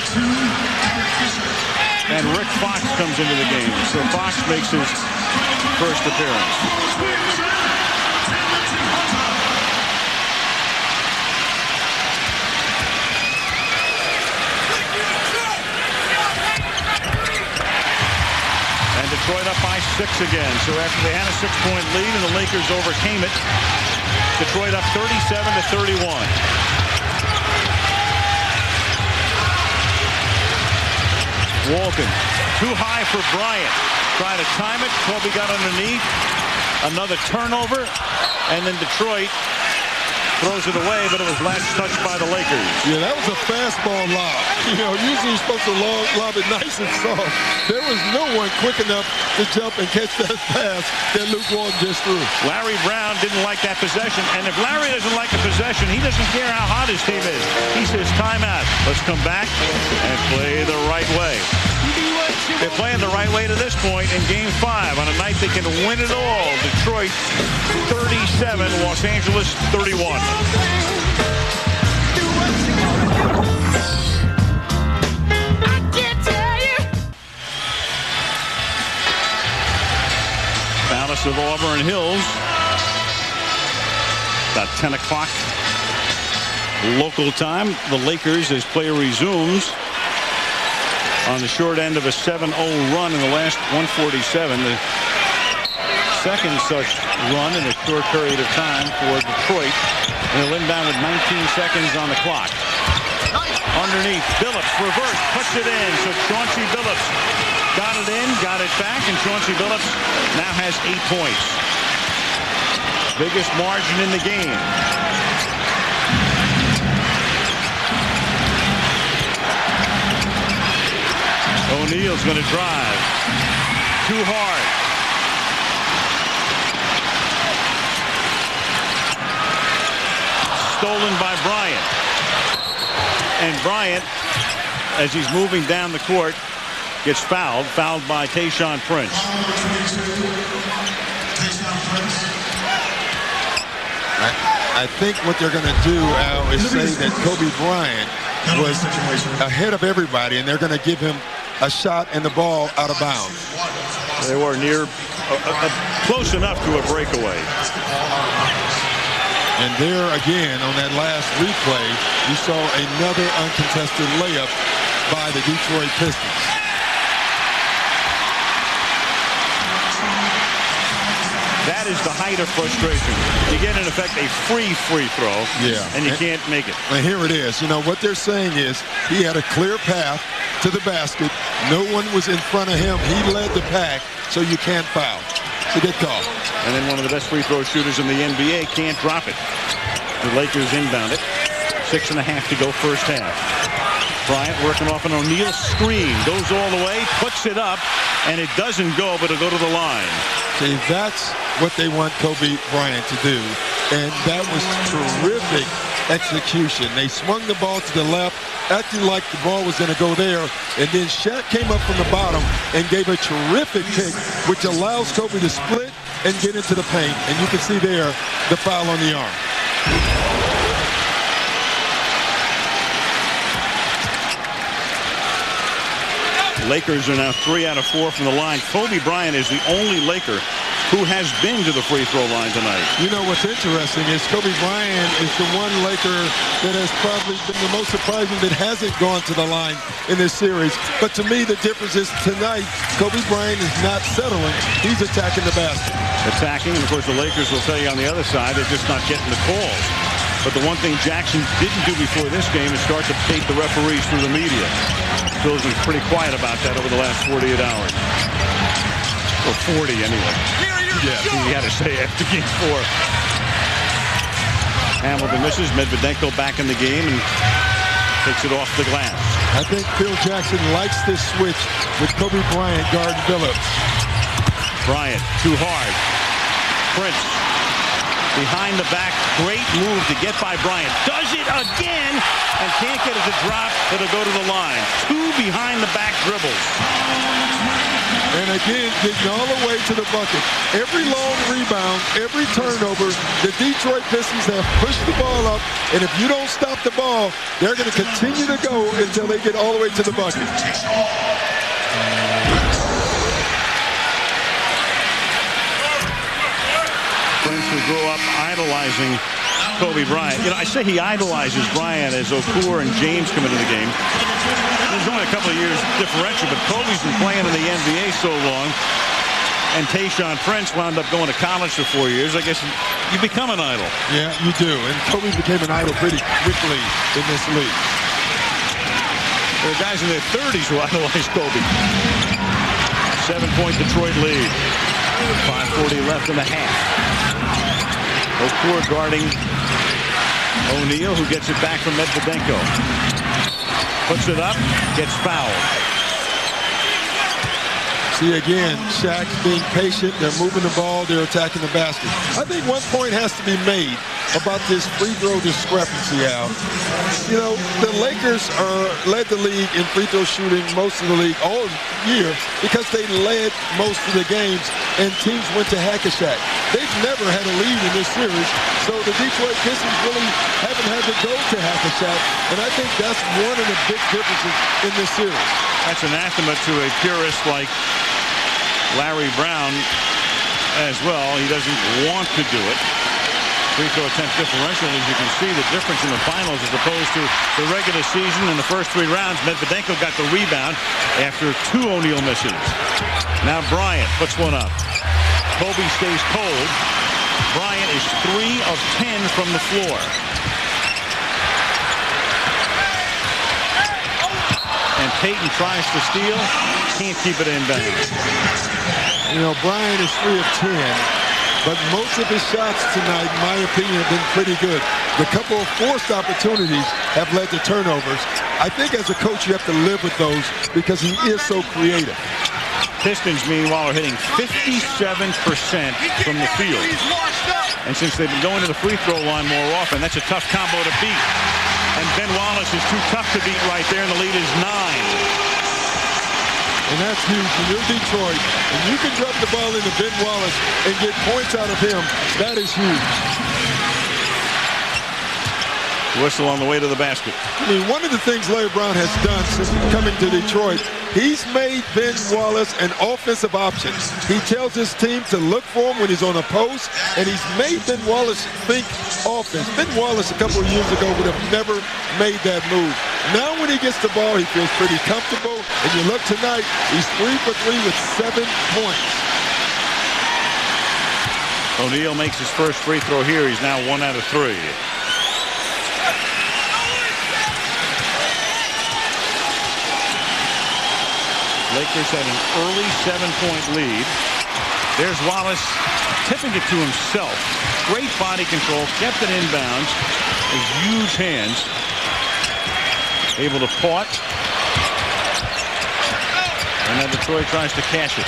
And Rick Fox comes into the game. So Fox makes his first appearance. And Detroit up by 6 again. So after they had a 6-point lead and the Lakers overcame it, Detroit up 37-31. Walton, too high for Bryant. Try to time it. Kobe got underneath. Another turnover. And then Detroit throws it away, but it was last touched by the Lakers. Yeah, that was a fastball lob. You know, usually you're supposed to lob it nice and soft. There was no one quick enough to jump and catch that pass that Luke Walton just threw. Larry Brown didn't like that possession. And if Larry doesn't like a possession, he doesn't care how hot his team is. He says, timeout. Let's come back and play the right way. They're playing the right way to this point in Game 5 on a night they can win it all. Detroit 37, Los Angeles 31. Palace of Auburn Hills. About 10 o'clock local time. The Lakers, as play resumes, on the short end of a 7-0 run in the last 147. The second such run in a short period of time for Detroit. And they'll inbound with 19 seconds on the clock. Underneath, Billups, reverse, puts it in. So Chauncey Billups got it in, got it back, and Chauncey Billups now has 8 points. Biggest margin in the game. O'Neal's going to drive. Too hard. Stolen by Bryant. And Bryant, as he's moving down the court, gets fouled by Tayshaun Prince. I think what they're going to do, Al, is say that Kobe Bryant was ahead of everybody, and they're going to give him a shot and the ball out of bounds. They were near, close enough to a breakaway. And there again, on that last replay, you saw another uncontested layup by the Detroit Pistons. That is the height of frustration. You get, in effect, a free throw, and you can't make it. And here it is. You know, what they're saying is he had a clear path to the basket. No one was in front of him. He led the pack, so you can't foul. It's a good call. And then one of the best free throw shooters in the NBA can't drop it. The Lakers inbound it. 6.5 to go first half. Bryant working off an O'Neal screen. Goes all the way, puts it up, and it doesn't go, but it'll go to the line. See, that's what they want Kobe Bryant to do. And that was terrific execution. They swung the ball to the left, acting like the ball was going to go there. And then Shaq came up from the bottom and gave a terrific kick, which allows Kobe to split and get into the paint. And you can see there the foul on the arm. Lakers are now 3 out of 4 from the line. Kobe Bryant is the only Laker who has been to the free throw line tonight. You know what's interesting is Kobe Bryant is the one Laker that has probably been the most surprising that hasn't gone to the line in this series. But to me, the difference is tonight, Kobe Bryant is not settling. He's attacking the basket. Attacking, and of course the Lakers will tell you on the other side, they're just not getting the calls. But the one thing Jackson didn't do before this game is start to tape the referees through the media. Phil's been pretty quiet about that over the last 48 hours. Or 40 anyway. Yeah, he had to say after game 4. Hamilton misses. Medvedenko back in the game and takes it off the glass. I think Phil Jackson likes this switch with Kobe Bryant guarding Phillips. Bryant, too hard. Prince, behind the back. Great move to get by Bryant. Does it again and can't get it to drop. It'll go to the line. 2 behind the back dribbles. And again, getting all the way to the bucket. Every long rebound, every turnover, the Detroit Pistons have pushed the ball up. And if you don't stop the ball, they're going to continue to go until they get all the way to the bucket. Prince who grew up idolizing Kobe Bryant. You know, I say he idolizes Bryant as Okur and James come into the game. There's only a couple of years differential, but Kobe's been playing in the NBA so long, and Tayshaun Prince wound up going to college for 4 years. I guess you become an idol. Yeah, you do. And Kobe became an idol pretty quickly in this league. There are guys in their 30s who idolize Kobe. 7-point Detroit lead. 5:40 left in the half. Okur guarding O'Neal, who gets it back from Medvedenko. Puts it up, gets fouled. See, again, Shaq being patient. They're moving the ball. They're attacking the basket. I think one point has to be made about this free throw discrepancy, Al. You know, the Lakers led the league in free throw shooting most of the league all year because they led most of the games and teams went to Hack-a-Shaq. They've never had a lead in this series, so the Detroit Pistons really haven't had to go to Hack-a-Shaq, and I think that's one of the big differences in this series. That's anathema to a purist like Larry Brown as well. He doesn't want to do it. Free throw attempt differential, as you can see, the difference in the finals as opposed to the regular season in the first 3 rounds. Medvedenko got the rebound after 2 O'Neal misses. Now Bryant puts one up. Kobe stays cold. Bryant is 3 of 10 from the floor. And Payton tries to steal. Can't keep it inbound. You know, Bryant is 3 of 10. but most of his shots tonight, in my opinion, have been pretty good. The couple of forced opportunities have led to turnovers. I think as a coach, you have to live with those because he is so creative. Pistons, meanwhile, are hitting 57% from the field. And since they've been going to the free throw line more often, that's a tough combo to beat. And Ben Wallace is too tough to beat right there, and the lead is 9. And that's huge. When you're Detroit, and you can drop the ball into Ben Wallace and get points out of him, that is huge. Whistle on the way to the basket. I mean, one of the things Larry Brown has done since coming to Detroit, he's made Ben Wallace an offensive option. He tells his team to look for him when he's on a post, and he's made Ben Wallace think offense. Ben Wallace a couple of years ago would have never made that move. Now when he gets the ball, he feels pretty comfortable. And you look tonight, he's 3 for 3 with 7 points. O'Neal makes his first free throw here. He's now 1 out of 3. Lakers had an early 7-point lead. There's Wallace tipping it to himself. Great body control, kept it inbounds. His huge hands. Able to pot. And then Detroit tries to cash it.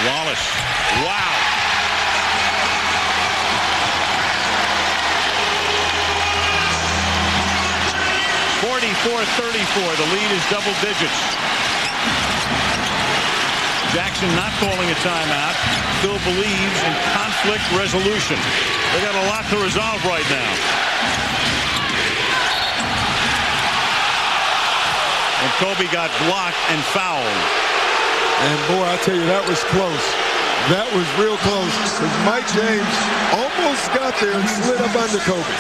Wallace. Wow. .34-34. The lead is double digits. Jackson not calling a timeout. Phil believes in conflict resolution. They got a lot to resolve right now. And Kobe got blocked and fouled. And boy, I tell you, that was close. That was real close. Because Mike James almost got there and slid up under Kobe.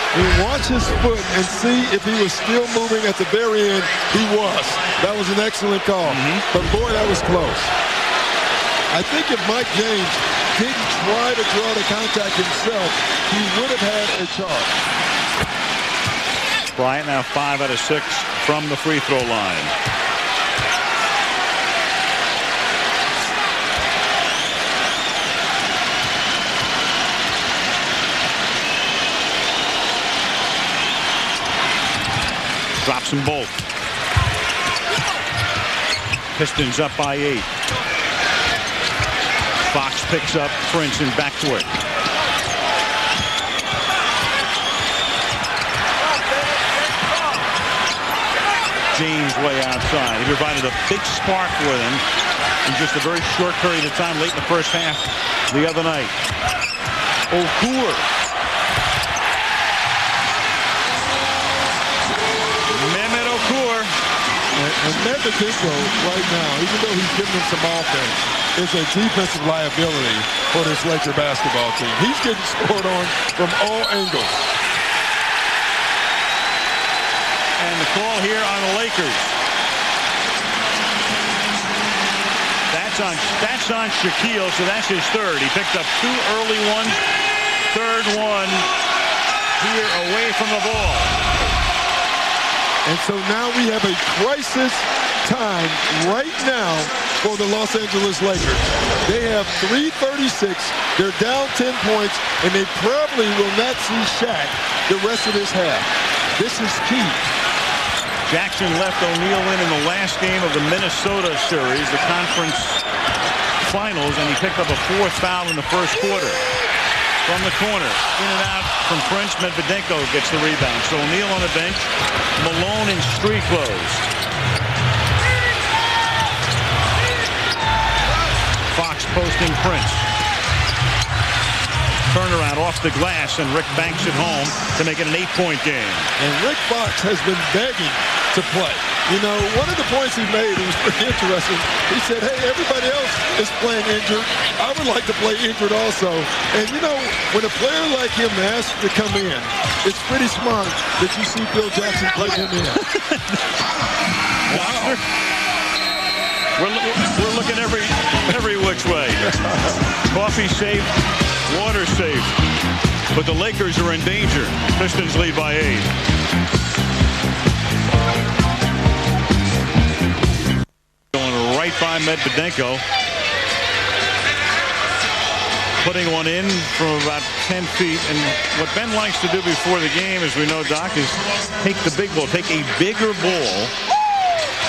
He watched his foot and see if he was still moving at the very end. He was. That was an excellent call. But boy, that was close. I think if Mike James didn't try to draw the contact himself, he would have had a charge. Bryant now 5 out of 6 from the free throw line. Drops them both. Pistons up by 8. Fox picks up Prince in backcourt. James way outside. He provided a big spark for them in just a very short period of time late in the first half the other night. Okur. And Medvedinko right now, even though he's giving them some offense, is a defensive liability for this Laker basketball team. He's getting scored on from all angles. And the call here on the Lakers. That's on Shaquille, so that's his third. He picked up 2 early ones, third one here away from the ball. And so now we have a crisis time right now for the Los Angeles Lakers. They have 3:36. They're down 10 points, and they probably will not see Shaq the rest of this half. This is key. Jackson left O'Neal in the last game of the Minnesota series, the conference finals, and he picked up a 4th foul in the first quarter. From the corner, in and out from Prince. Medvedinko gets the rebound. So O'Neal on the bench. Malone in street clothes. Fox posting Prince. Turnaround off the glass, and Rick banks it home to make it an 8-point game. And Rick Fox has been begging to play. You know, one of the points he made, it was pretty interesting. He said, hey, everybody else is playing injured. I would like to play injured also. And, you know, when a player like him asks to come in, it's pretty smart that you see Phil Jackson play him in. Wow. We're looking every which way. Coffee safe, water safe. But the Lakers are in danger. Pistons lead by 8. Going right by Medvedinko. putting one in from about 10 feet. And what Ben likes to do before the game, as we know, Doc, is take the big ball, take a bigger ball,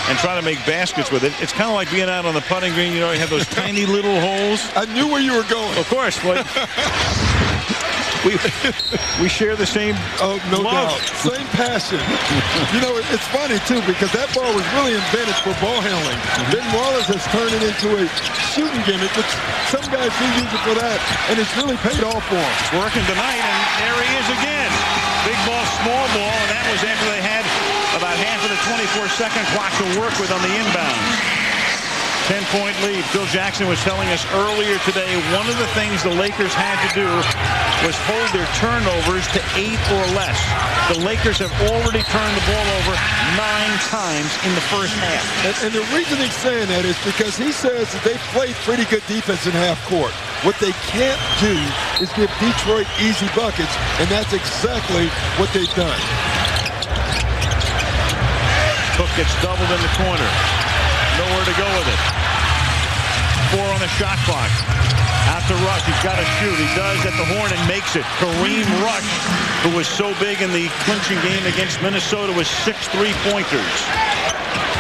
and try to make baskets with it. It's kind of like being out on the putting green. You know, you have those tiny little holes. I knew where you were going. Of course. Well, we share the same no love. doubt. Same passion. You know, it's funny, too, because that ball was really invented for ball handling. Ben Wallace has turned it into a shooting gimmick, which some guys do use it for that, and it's really paid off for him. Working tonight, and there he is again. Big ball, small ball, and that was after they had about half of the 24-second clock to work with on the inbound. 10-point lead. Phil Jackson was telling us earlier today one of the things the Lakers had to do was hold their turnovers to 8 or less. The Lakers have already turned the ball over 9 times in the first half. And the reason he's saying that is because he says that they played pretty good defense in half court. What they can't do is give Detroit easy buckets, and that's exactly what they've done. Cook gets doubled in the corner. Nowhere to go with it. 4 on the shot clock. Out to Rush. He's got to shoot. He does at the horn and makes it. Kareem Rush, who was so big in the clinching game against Minnesota, with 6 3-pointers.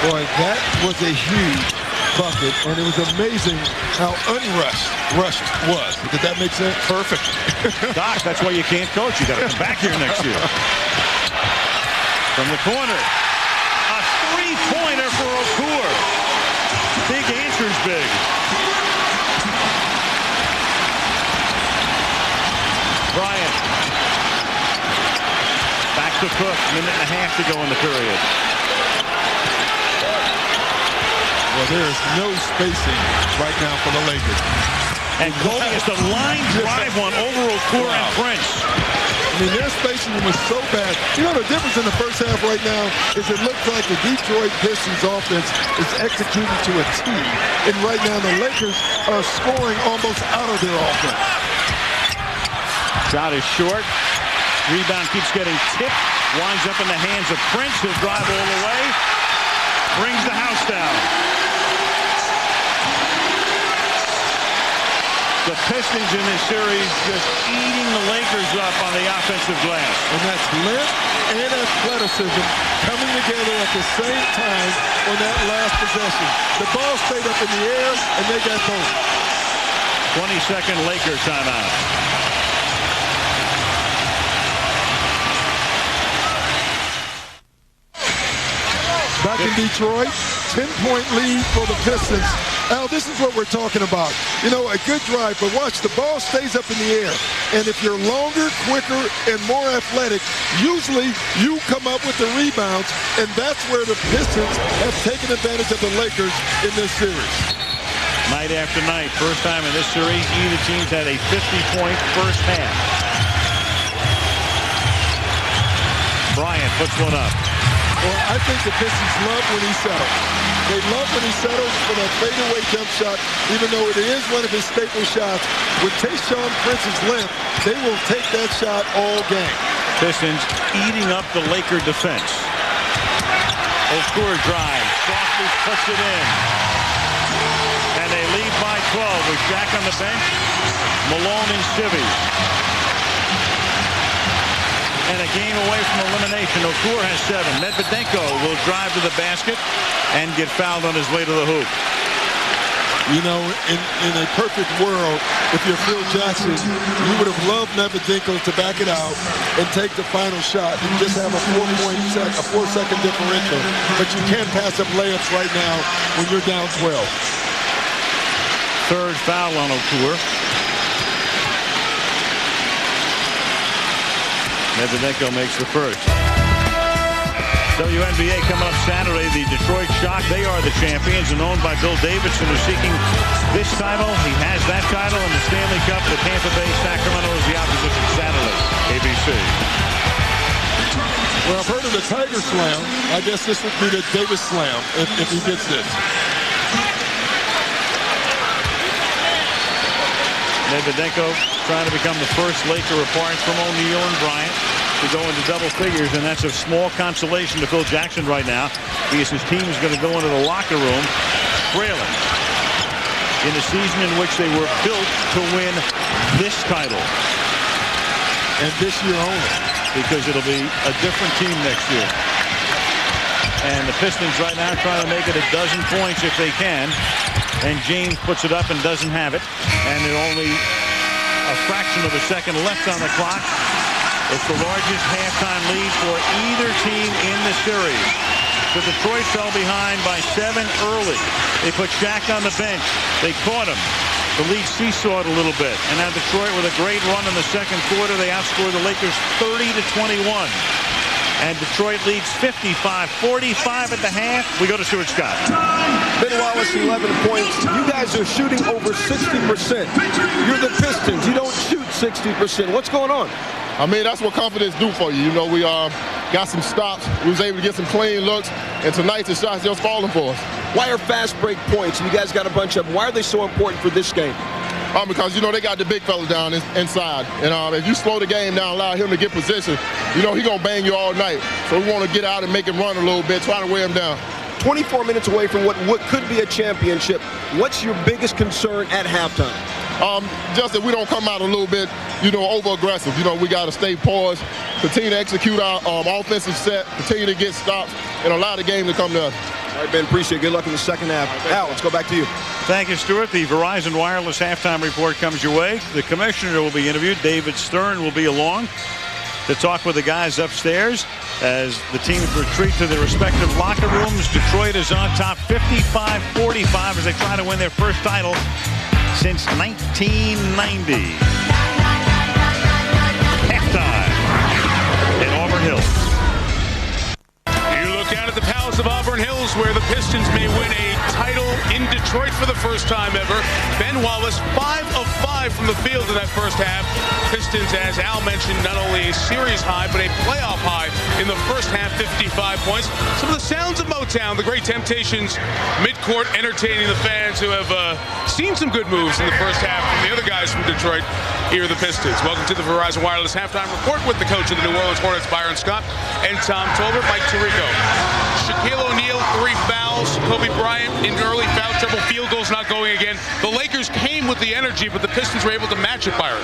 Boy, that was a huge bucket, and it was amazing how unrushed was. Did that make sense? Perfect. Doc, that's why you can't coach. You got to come back here next year. From the corner. A 3-pointer for Okur. Big answer's big. Bryant. Back to Cook. Minute and a half to go in the period. Well, there is no spacing right now for the Lakers. And Kobe is the line drive one over Okur and Prince. I mean, their spacing was so bad. You know, the difference in the first half right now is it looks like the Detroit Pistons offense is executing to a T. And right now the Lakers are scoring almost out of their offense. Shot is short. Rebound keeps getting tipped. Winds up in the hands of Prince. He'll drive all the way. Brings the house down. The Pistons in this series just eating the Lakers up on the offensive glass. And that's length and athleticism coming together at the same time on that last possession. The ball stayed up in the air, and they got both. 20-second Laker timeout. Back in Detroit, 10-point lead for the Pistons. Al, this is what we're talking about. You know, a good drive, but watch, the ball stays up in the air. And if you're longer, quicker, and more athletic, usually you come up with the rebounds, and that's where the Pistons have taken advantage of the Lakers in this series. Night after night, first time in this series, either team's had a 50-point first half. Bryant puts one up. Well, I think the Pistons love when he settles. They love when he settles for that fadeaway jump shot, even though it is one of his staple shots. With Tayshaun Prince's length, they will take that shot all game. Pistons eating up the Laker defense. Okur drives, softly puts it in. And they lead by 12 with Shaq on the bench, Malone and Sivvy. And a game away from elimination. Okur has 7. Medvedenko will drive to the basket and get fouled on his way to the hoop. You know, in a perfect world, if you're Phil Jackson, you would have loved Medvedenko to back it out and take the final shot and just have a 4-second differential. But you can't pass up layups right now when you're down 12. Third foul on Okur. Medvedenko makes the first. WNBA coming up Saturday. The Detroit Shock, they are the champions and owned by Bill Davidson, who's seeking this title. He has that title in the Stanley Cup. The Tampa Bay Sacramento is the opposition Saturday. ABC. Well, I've heard of the Tiger Slam. I guess this would be the Davis Slam if he gets this. Medvedenko trying to become the first Laker apart from O'Neal and Bryant to go into double figures, and that's a small consolation to Phil Jackson right now because his team is going to go into the locker room trailing in a season in which they were built to win this title. And this year only. Because it'll be a different team next year. And the Pistons right now trying to make it a dozen points if they can. And James puts it up and doesn't have it. And it only a fraction of a second left on the clock. It's the largest halftime lead for either team in the series. So Detroit fell behind by 7 early. They put Shaq on the bench. They caught him. The lead seesawed a little bit. And now Detroit with a great run in the second quarter. They outscored the Lakers 30-21. And Detroit leads 55-45 at the half. We go to Stuart Scott. Ben Wallace, 11 points. You guys are shooting over 60%. You're the Pistons. You don't shoot 60%. What's going on? I mean, that's what confidence do for you. You know, we got some stops. We was able to get some clean looks. And tonight, the shots just falling for us. Why are fast break points? You guys got a bunch of them. Why are they so important for this game? Because, you know, they got the big fella down inside. And if you slow the game down, allow him to get position, you know, he's going to bang you all night. So we want to get out and make him run a little bit, try to wear him down. 24 minutes away from what could be a championship. What's your biggest concern at halftime? Just that we don't come out a little bit, you know, over-aggressive. You know, we got to stay poised, continue to execute our offensive set, continue to get stops, and allow the game to come to us. All right, Ben, appreciate it. Good luck in the second half. Al, let's go back to you. Thank you, Stuart. The Verizon Wireless halftime report comes your way. The commissioner will be interviewed. David Stern will be along to talk with the guys upstairs as the teams retreat to their respective locker rooms. Detroit is on top 55-45 as they try to win their first title since 1990. Halftime in Auburn Hills. You look down at the Palace of Auburn Hills where the Pistons may win a title in Detroit for the first time ever. Ben Wallace, 5 of 5 from the field in that first half. Pistons, as Al mentioned, not only a series high, but a playoff high in the first half, 55 points. Some of the sounds of Motown, the Great Temptations, midcourt entertaining the fans who have seen some good moves in the first half from the other guys from Detroit. Here are the Pistons. Welcome to the Verizon Wireless halftime report with the coach of the New Orleans Hornets, Byron Scott, and Tom Tolbert, Mike Tirico. Shaquille O'Neal, 3 fouls. Kobe Bryant in early foul trouble. Field goals not going again. The Lakers came with the energy, but the Pistons were able to match it, Byron.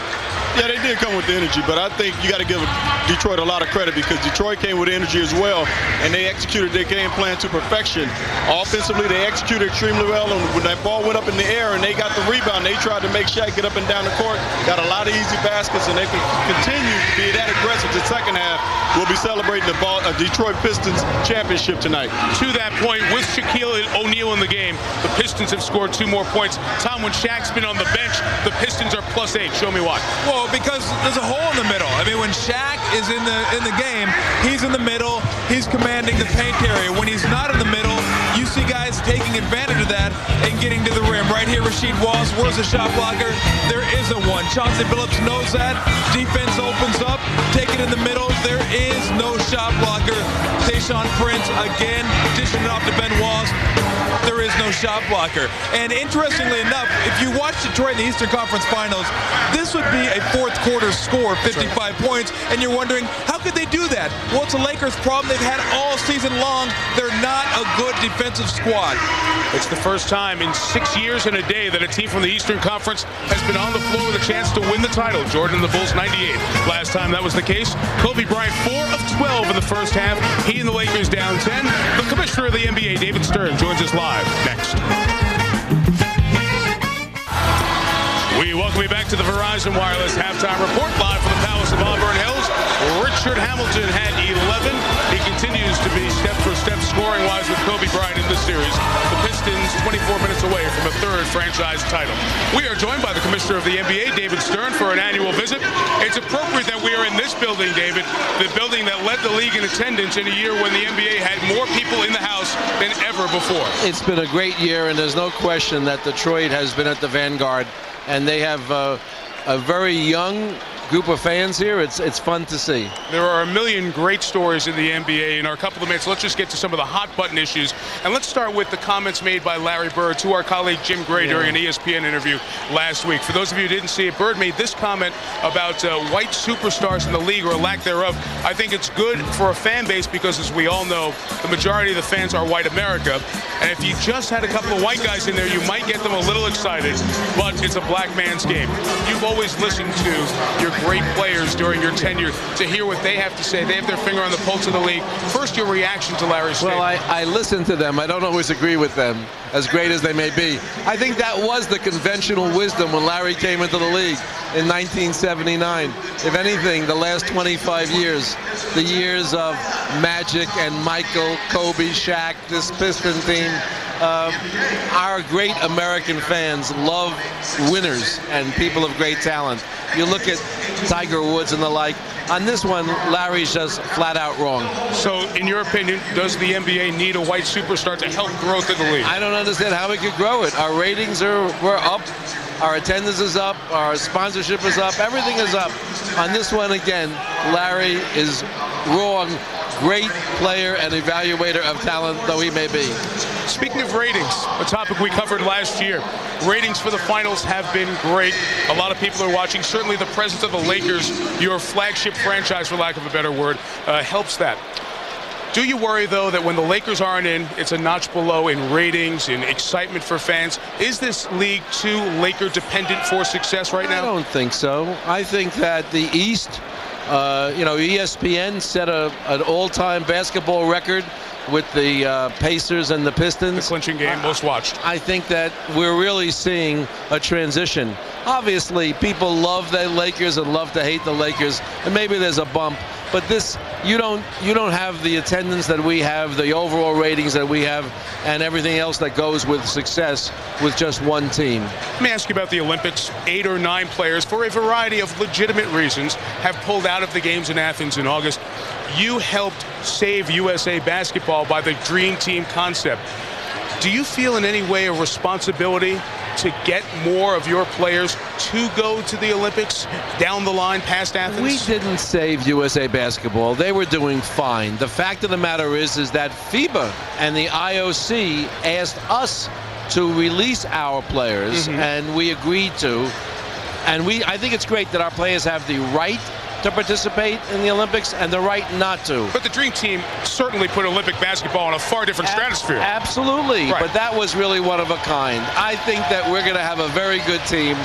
Yeah, they did come with the energy, but I think you got to give Detroit a lot of credit because Detroit came with energy as well, and they executed their game plan to perfection. Offensively, they executed extremely well, and when that ball went up in the air and they got the rebound, they tried to make Shaq get up and down the court, got a lot of easy baskets, and they can continue to be that aggressive the second half. We'll be celebrating the Detroit Pistons championship tonight. To that point, with Shaquille O'Neal in the game, the Pistons have scored 2 more points. Tom, when Shaq's been on the bench, the Pistons are +8. Show me why. Well, because there's a hole in the middle. I mean, when Shaq is in the game, he's in the middle. He's commanding the paint area. When he's not in the middle, you see guys taking advantage of that and getting to the rim. Right here, Rasheed Wallace. Where's the shot blocker? There isn't one. Chauncey Billups knows that. Defense opens up. Take it in the middle. There is no shot blocker. Tayshaun Prince again dishing it off to Ben Wallace. There is no shot blocker. And interestingly enough, if you watch Detroit in the Eastern Conference Finals, this would be a fourth quarter score, 55 points, and you're wondering, how could they do that? Well, it's a Lakers problem they've had all season long. They're not a good defensive squad. It's the first time in 6 years and a day that a team from the Eastern Conference has been on the floor with a chance to win the title. Jordan and the Bulls, 98. Last time that was the case. Kobe Bryant, 4 of 12 in the first half. He and the Lakers down 10. The commissioner of the NBA, David Stern, joins us live next. We welcome you back to the Verizon Wireless halftime report, live from the Palace of Auburn Hills. Richard Hamilton had 11. He continues to be step for step scoring-wise with Kobe Bryant in this series. The Pistons 24 minutes away from a 3rd franchise title. We are joined by the commissioner of the NBA, David Stern, for an annual visit. It's appropriate that we are in this building, David, the building that led the league in attendance in a year when the NBA had more people in the house than ever before. It's been a great year, and there's no question that Detroit has been at the vanguard. And they have a very young group of fans here. It's fun to see. There are a million great stories in the NBA in our couple of minutes. Let's just get to some of the hot button issues. And let's start with the comments made by Larry Bird to our colleague Jim Gray during an ESPN interview last week. For those of you who didn't see it, Bird made this comment about white superstars in the league, or lack thereof. I think it's good for a fan base because, as we all know, the majority of the fans are white America. And if you just had a couple of white guys in there, you might get them a little excited, but it's a black man's game. You've always listened to your great players during your tenure to hear what they have to say. They have their finger on the pulse of the league. First, your reaction to Larry's statement. Well, I listen to them. I don't always agree with them, as great as they may be. I think that was the conventional wisdom when Larry came into the league in 1979. If anything, the last 25 years, the years of Magic and Michael, Kobe, Shaq, this Piston team, our great American fans love winners and people of great talent. You look at Tiger Woods and the like. On this one, Larry's just flat out wrong. So, in your opinion, does the NBA need a white superstar to help growth in the league? I don't understand how we could grow it. Our ratings were up. Our attendance is up. Our sponsorship is up. Everything is up. On this one, again, Larry is wrong. Great player and evaluator of talent, though he may be. Speaking of ratings, a topic we covered last year, ratings for the finals have been great. A lot of people are watching. Certainly the presence of the Lakers, your flagship franchise, for lack of a better word, helps that. Do you worry, though, that when the Lakers aren't in, it's a notch below in ratings, in excitement for fans? Is this league too Laker-dependent for success right now? I don't think so. I think that the East, ESPN set an all-time basketball record with the Pacers and the Pistons. The clinching game, most watched. I think that we're really seeing a transition. Obviously, people love the Lakers and love to hate the Lakers, and maybe there's a bump. But this, you don't have the attendance that we have, the overall ratings that we have, and everything else that goes with success with just one team. Let me ask you about the Olympics. 8 or 9 players, for a variety of legitimate reasons, have pulled out of the games in Athens in August. You helped save USA basketball by the Dream Team concept. Do you feel in any way a responsibility to get more of your players to go to the Olympics down the line past Athens? We didn't save USA basketball. They were doing fine. The fact of the matter is that FIBA and the IOC asked us to release our players, and we agreed to. And I think it's great that our players have the right to participate in the Olympics and the right not to. But the Dream Team certainly put Olympic basketball in a far different stratosphere. Absolutely, right. But that was really one of a kind. I think that we're going to have a very good team.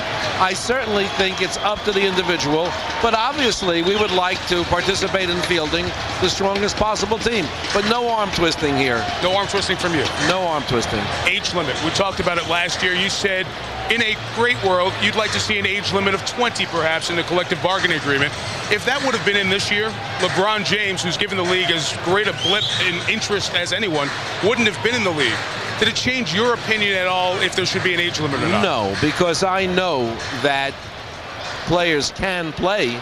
I certainly think it's up to the individual, but obviously we would like to participate in fielding the strongest possible team. But no arm twisting here. No arm twisting from you? No arm twisting. Age limit. We talked about it last year. You said in a great world, you'd like to see an age limit of 20, perhaps, in the collective bargaining agreement. If that would have been in this year, LeBron James, who's given the league as great a blip in interest as anyone, wouldn't have been in the league. Did it change your opinion at all if there should be an age limit or not? No, because I know that players can play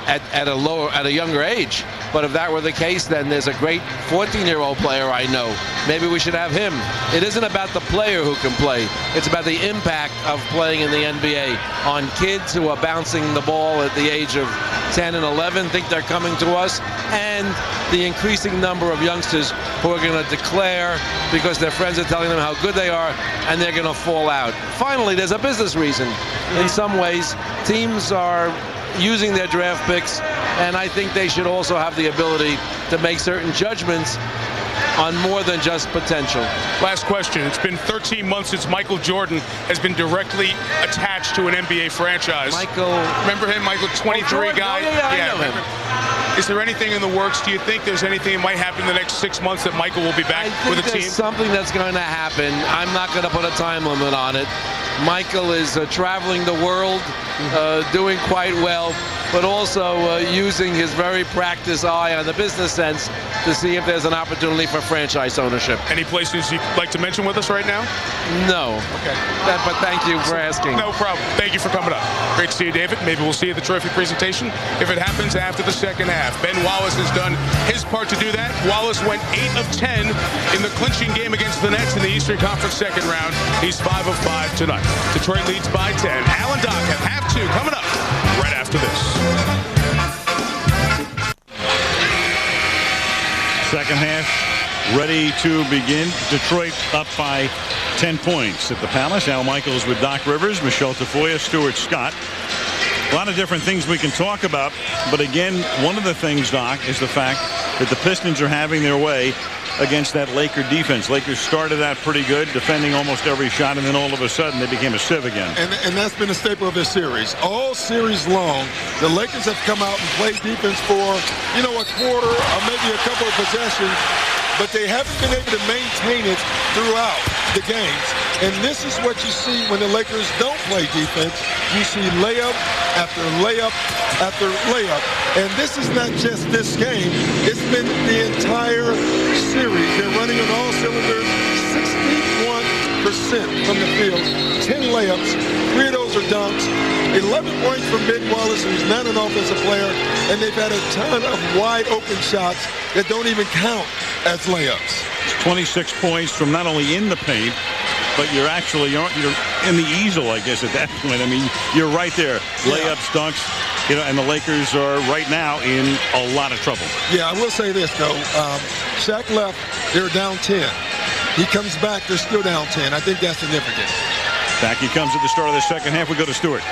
at a younger age. But if that were the case, then there's a great 14-year-old player I know. Maybe we should have him. It isn't about the player who can play. It's about the impact of playing in the NBA on kids who are bouncing the ball at the age of 10 and 11, think they're coming to us, and the increasing number of youngsters who are going to declare because their friends are telling them how good they are, and they're going to fall out. Finally, there's a business reason. In some ways, teams are using their draft picks, and I think they should also have the ability to make certain judgments on more than just potential. Last question. It's been 13 months since Michael Jordan has been directly attached to an NBA franchise. Michael. Remember him, Michael, 23 guy? Oh, yeah, I know him. Is there anything in the works? Do you think there's anything that might happen in the next 6 months that Michael will be back with the team? There's something that's going to happen. I'm not going to put a time limit on it. Michael is traveling the world, doing quite well, but also using his very practiced eye on the business sense to see if there's an opportunity for franchise ownership. Any places you'd like to mention with us right now? No. Okay. But thank you for asking. No problem. Thank you for coming up. Great to see you, David. Maybe we'll see you at the trophy presentation if it happens after the second half. Ben Wallace has done his part to do that. Wallace went 8 of 10 in the clinching game against the Nets in the Eastern Conference second round. He's 5 of 5 tonight. Detroit leads by 10. Alan Dock at half 2 coming up right after this. second half ready to begin. Detroit up by 10 points at the Palace. Al Michaels with Doc Rivers, Michelle Tafoya, Stuart Scott. A lot of different things we can talk about, but again, one of the things, Doc, is the fact that the Pistons are having their way against that Laker defense. Lakers started out pretty good, defending almost every shot, and then all of a sudden they became a sieve again. And that's been a staple of this series. All series long, the Lakers have come out and played defense for, a quarter or maybe a couple of possessions, but they haven't been able to maintain it throughout the games. And this is what you see when the Lakers don't play defense. You see layup after layup after layup. And this is not just this game. It's been the entire series. They're running on all cylinders, 61% from the field, 10 layups, 3 of those are dunks, 11 points from Ben Wallace, who's not an offensive player, and they've had a ton of wide open shots that don't even count as layups. 26 points from not only in the paint, but you're in the easel, I guess, at that point. I mean, you're right there. Layups, dunks, and the Lakers are right now in a lot of trouble. Yeah, I will say this, though. Shaq left, they're down 10. He comes back, they're still down 10. I think that's significant. Back he comes at the start of the second half. We go to Stewart.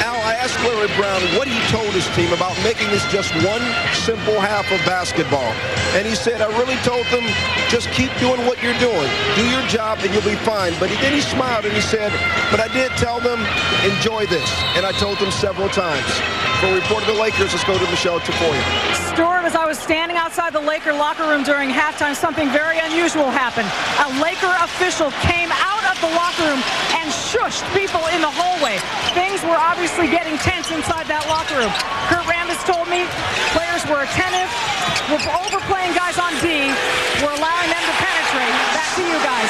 Al, I asked Larry Brown what he told his team about making this just one simple half of basketball. And he said, I really told them, just keep doing what you're doing. Do your job and you'll be fine. But then he smiled and he said, but I did tell them, enjoy this. And I told them several times. For a report of the Lakers, let's go to Michelle Tafoya. Stuart, as I was standing outside the Laker locker room during halftime, something very unusual happened. A Laker official came out of the locker room and shushed people in the hallway. Things were obviously getting tense inside that locker room. Kurt Rambis told me players were attentive. We're overplaying guys on D. We're allowing them to penetrate. Back to you guys.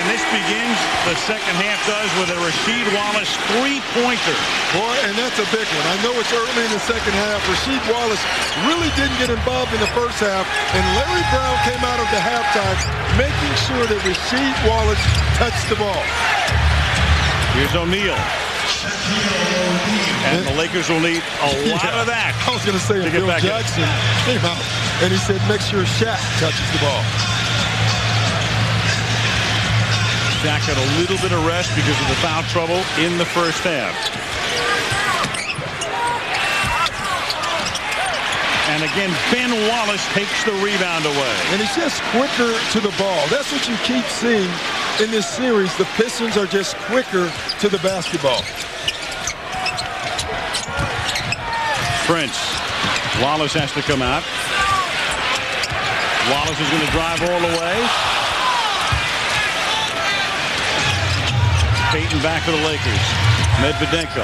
And this begins, the second half does, with a Rasheed Wallace three-pointer. Boy, and that's a big one. I know it's early in the second half. Rasheed Wallace really didn't get involved in the first half, and Larry Brown came out of the halftime making sure that Rasheed Wallace touched the ball. Here's O'Neal. And the Lakers will need a lot of that. I was going to say, Bill Jackson came out, and he said, make sure Shaq touches the ball. Shaq got a little bit of rest because of the foul trouble in the first half. And again, Ben Wallace takes the rebound away. And he's just quicker to the ball. That's what you keep seeing in this series. The Pistons are just quicker to the basketball. Prince. Wallace has to come out. Wallace is going to drive all the way. Payton back for the Lakers. Medvedenko.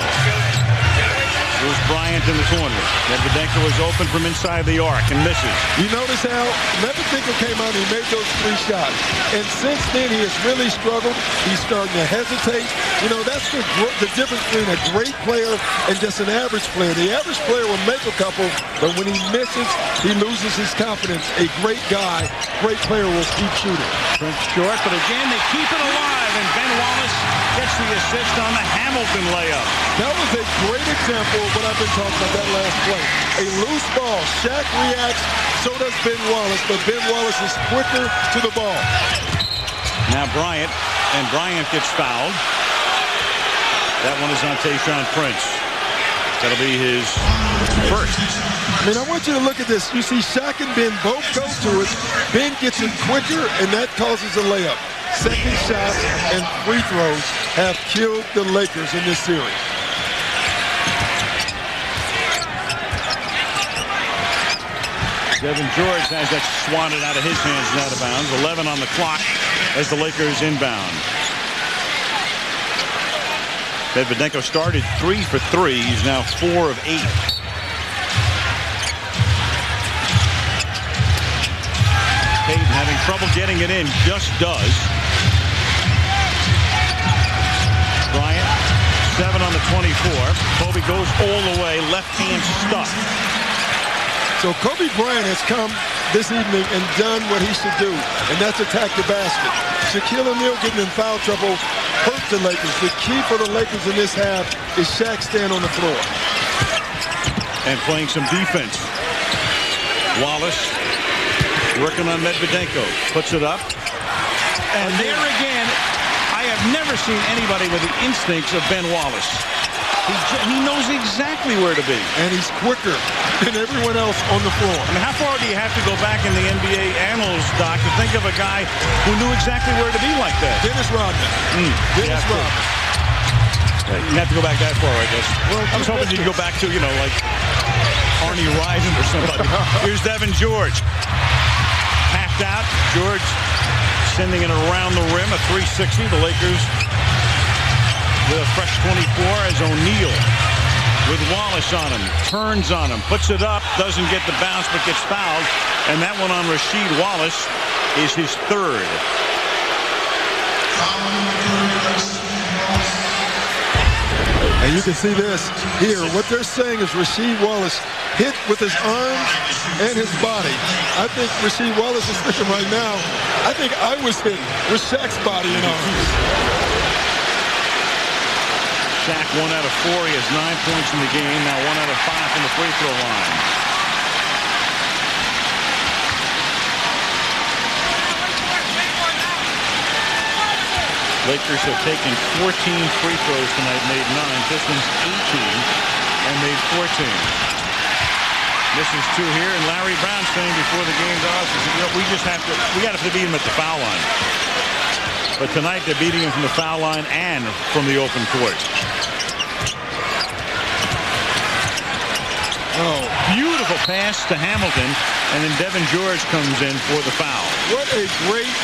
Here's Bryant in the corner. Medvedenko is open from inside the arc and misses. You notice how Medvedenko came out and he made those 3 shots. And since then, he has really struggled. He's starting to hesitate. That's the difference between a great player and just an average player. The average player will make a couple, but when he misses, he loses his confidence. A great guy, great player will keep shooting. Prince short, but again, they keep it alive, and Ben Wallace gets the assist on the Hamilton layup. That was a great example of what I've been talking about that last play. A loose ball. Shaq reacts, so does Ben Wallace, but Ben Wallace is quicker to the ball. Now Bryant, and Bryant gets fouled. That one is on Tayshaun Prince. That'll be his first. I mean, I want you to look at this. You see Shaq and Ben both go to it. Ben gets it quicker, and that causes a layup. Second shots and free throws have killed the Lakers in this series. Devin George has that swatted out of his hands and out of bounds. 11 on the clock as the Lakers inbound. Medvedenko started 3 for 3. He's now 4 of 8. Payton having trouble getting it in, just does. Bryant, 7 on the 24. Kobe goes all the way, left hand stuck. So Kobe Bryant has come this evening and done what he should do, and that's attack the basket. Shaquille O'Neal getting in foul trouble hurt the Lakers. The key for the Lakers in this half is Shaq staying on the floor. And playing some defense. Wallace Working on Medvedenko. Puts it up. And there again, I have never seen anybody with the instincts of Ben Wallace. He knows exactly where to be. And he's quicker than everyone else on the floor. I mean, how far do you have to go back in the NBA annals, Doc, to think of a guy who knew exactly where to be like that? Dennis Rodman. Dennis Rodman. You have to go back that far, I guess. Well, I was hoping you'd go back to, like Arnie Rison or somebody. Here's Devin George. Packed out. George sending it around the rim, a 360. The Lakers with a fresh 24 as O'Neal with Wallace on him. Turns on him. Puts it up. Doesn't get the bounce, but gets fouled. And that one on Rasheed Wallace is his third. And you can see this here. What they're saying is Rasheed Wallace hit with his arms and his body. I think Rasheed Wallace is thinking right now, I think I was hit with Shaq's body and arms. Shaq 1 out of 4. He has 9 points in the game. Now 1 out of 5 from the free throw line. Lakers have taken 14 free throws tonight, made 9. Pistons 18 and made 14. Misses 2 here, and Larry Brown saying before the game's off, we got to beat him at the foul line. But tonight they're beating him from the foul line and from the open court. Oh, beautiful pass to Hamilton, and then Devin George comes in for the foul. What a great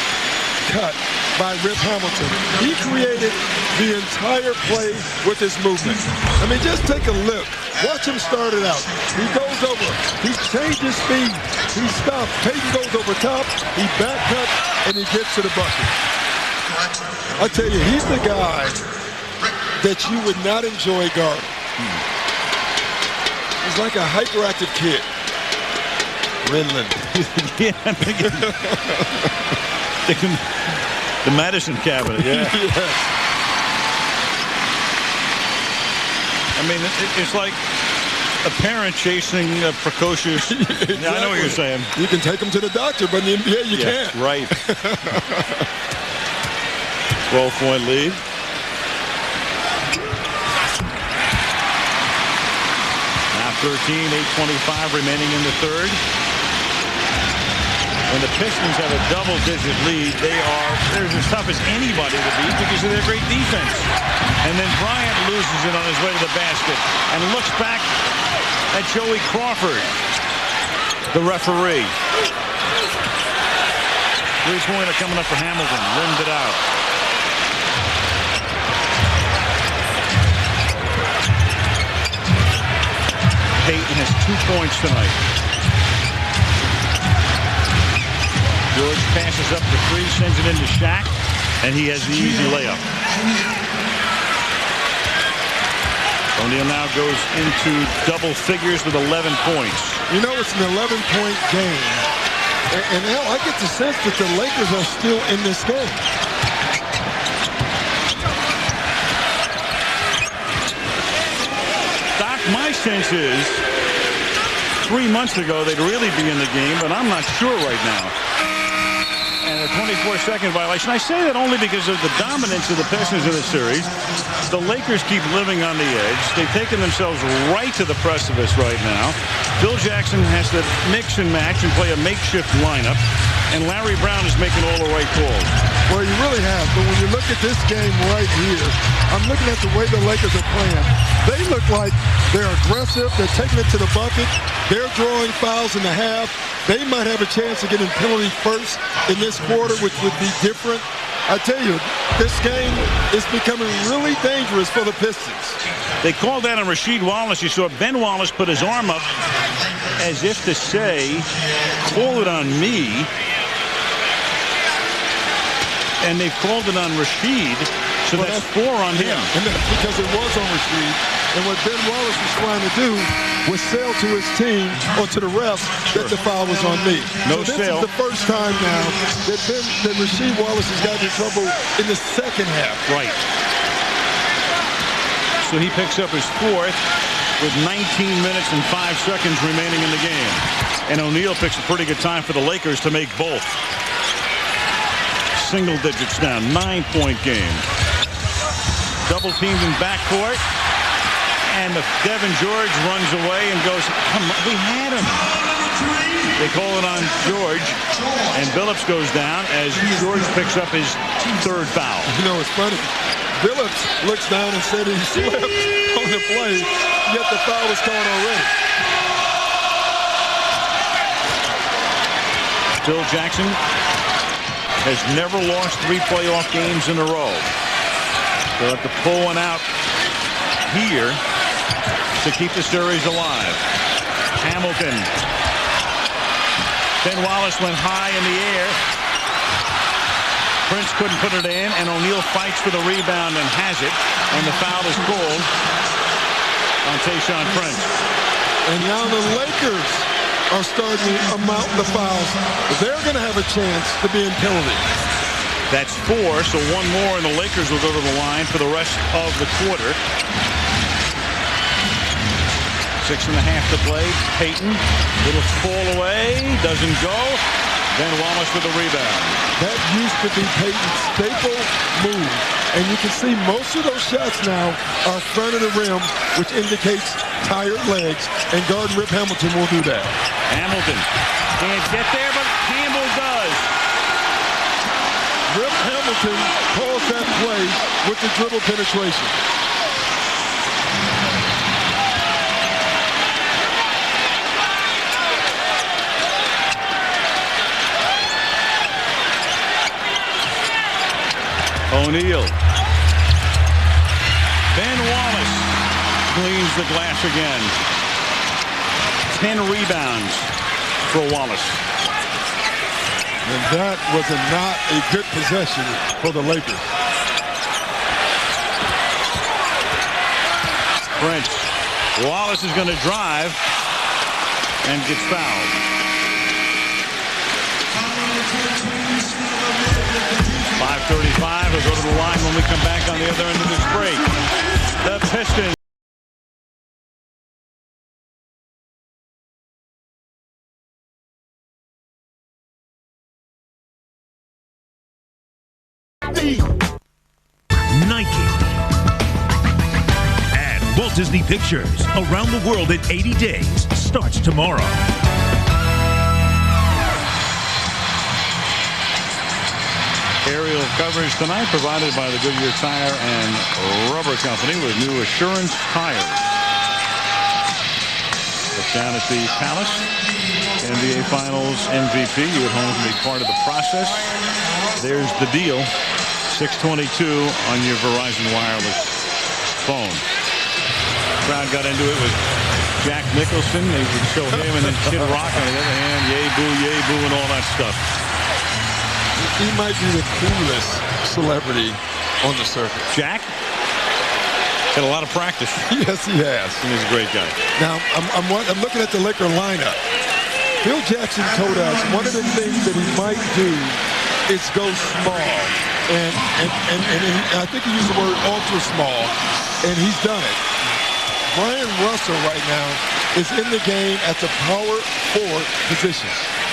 cut by Rip Hamilton. He created the entire play with his movement. I mean, just take a look. Watch him start it out. He goes over. He changes speed. He stops. Payton goes over top. He back cut, and he gets to the bucket. I tell you, he's the guy that you would not enjoy guarding. He's like a hyperactive kid. Renlund. Yeah, I'm thinking the Madison cabinet, yeah. Yes. I mean, it's like a parent chasing a precocious... Exactly. Yeah, I know what you're saying. You can take them to the doctor, but in the NBA you can't. Right. 12-point lead. Now 13, 8:25 remaining in the third. When the Pistons have a double-digit lead, they're as tough as anybody to beat because of their great defense. And then Bryant loses it on his way to the basket and looks back at Joey Crawford, the referee. Three-pointer coming up for Hamilton. Rimmed it out. Payton has 2 points tonight. George passes up the 3, sends it into Shaq, and he has the easy layup. O'Neal now goes into double figures with 11 points. You know, it's an 11-point game. And now I get the sense that the Lakers are still in this game. Doc, my sense is 3 months ago they'd really be in the game, but I'm not sure right now. And a 24-second violation. I say that only because of the dominance of the Pistons in the series. The Lakers keep living on the edge. They've taken themselves right to the precipice right now. Phil Jackson has to mix and match and play a makeshift lineup. And Larry Brown is making all the right calls. Well, you really have. But when you look at this game right here, I'm looking at the way the Lakers are playing. They look like they're aggressive. They're taking it to the bucket. They're drawing fouls in the half. They might have a chance of getting penalties first in this quarter, which would be different. I tell you, this game is becoming really dangerous for the Pistons. They called that on Rasheed Wallace. You saw Ben Wallace put his arm up as if to say, call it on me. And they've called it on Rasheed, so well, that's 4 on him. Yeah, and that's because it was on Rasheed. And what Ben Wallace was trying to do was sell to his team or to the refs that the foul was on me. No so this sale. Is the first time now that Rasheed Wallace has gotten in trouble in the second half. Right. So he picks up his 4th. with 19 minutes and 5 seconds remaining in the game. And O'Neal picks a pretty good time for the Lakers to make both. Single digits now, 9-point game. Double teamed in backcourt. And Devin George runs away and goes, come on, we had him. They call it on George, and Billups goes down as George picks up his third foul. You know, it's funny. Billups looks down and said he slipped on the play, yet the foul was called already. Phil Jackson has never lost 3 playoff games in a row. They'll have to pull one out here to keep the series alive. Hamilton. Ben Wallace went high in the air. Prince couldn't put it in, and O'Neal fights for the rebound and has it. And the foul is called on Tayshaun Prince. And now the Lakers are starting to amount the fouls. They're going to have a chance to be in penalty. That's 4, so 1 more, and the Lakers will go to the line for the rest of the quarter. 6.5 to play. Payton, little fall away, doesn't go. Ben Wallace with the rebound. That used to be Payton's staple move. And you can see most of those shots now are front of the rim, which indicates tired legs. And guard Rip Hamilton will do that. Hamilton can't get there, but Campbell does. Rip Hamilton calls that play with the dribble penetration. O'Neal. Ben Wallace cleans the glass again. 10 rebounds for Wallace. And that was not a good possession for the Lakers. Prince. Wallace is going to drive and gets fouled. .535. We'll go to the line when we come back on the other end of this break. The Pistons. Nike and Walt Disney Pictures around the world in 80 days starts tomorrow. Aerial coverage tonight provided by the Goodyear Tire and Rubber Company with new Assurance tires. Look down at the Palace. NBA Finals MVP. You at home can be part of the process. There's the deal. 622 on your Verizon Wireless phone. Crowd got into it with Jack Nicholson. They would show him, and then Kid Rock on the other hand. Yay, boo, and all that stuff. He might be the coolest celebrity on the circuit. Jack? Got a lot of practice. Yes, he has. And he's a great guy. Now, I'm looking at the Laker lineup. Phil Jackson told us one of the things that he might do is go small. And I think he used the word ultra small, and he's done it. Brian Russell right now is in the game at the power forward position.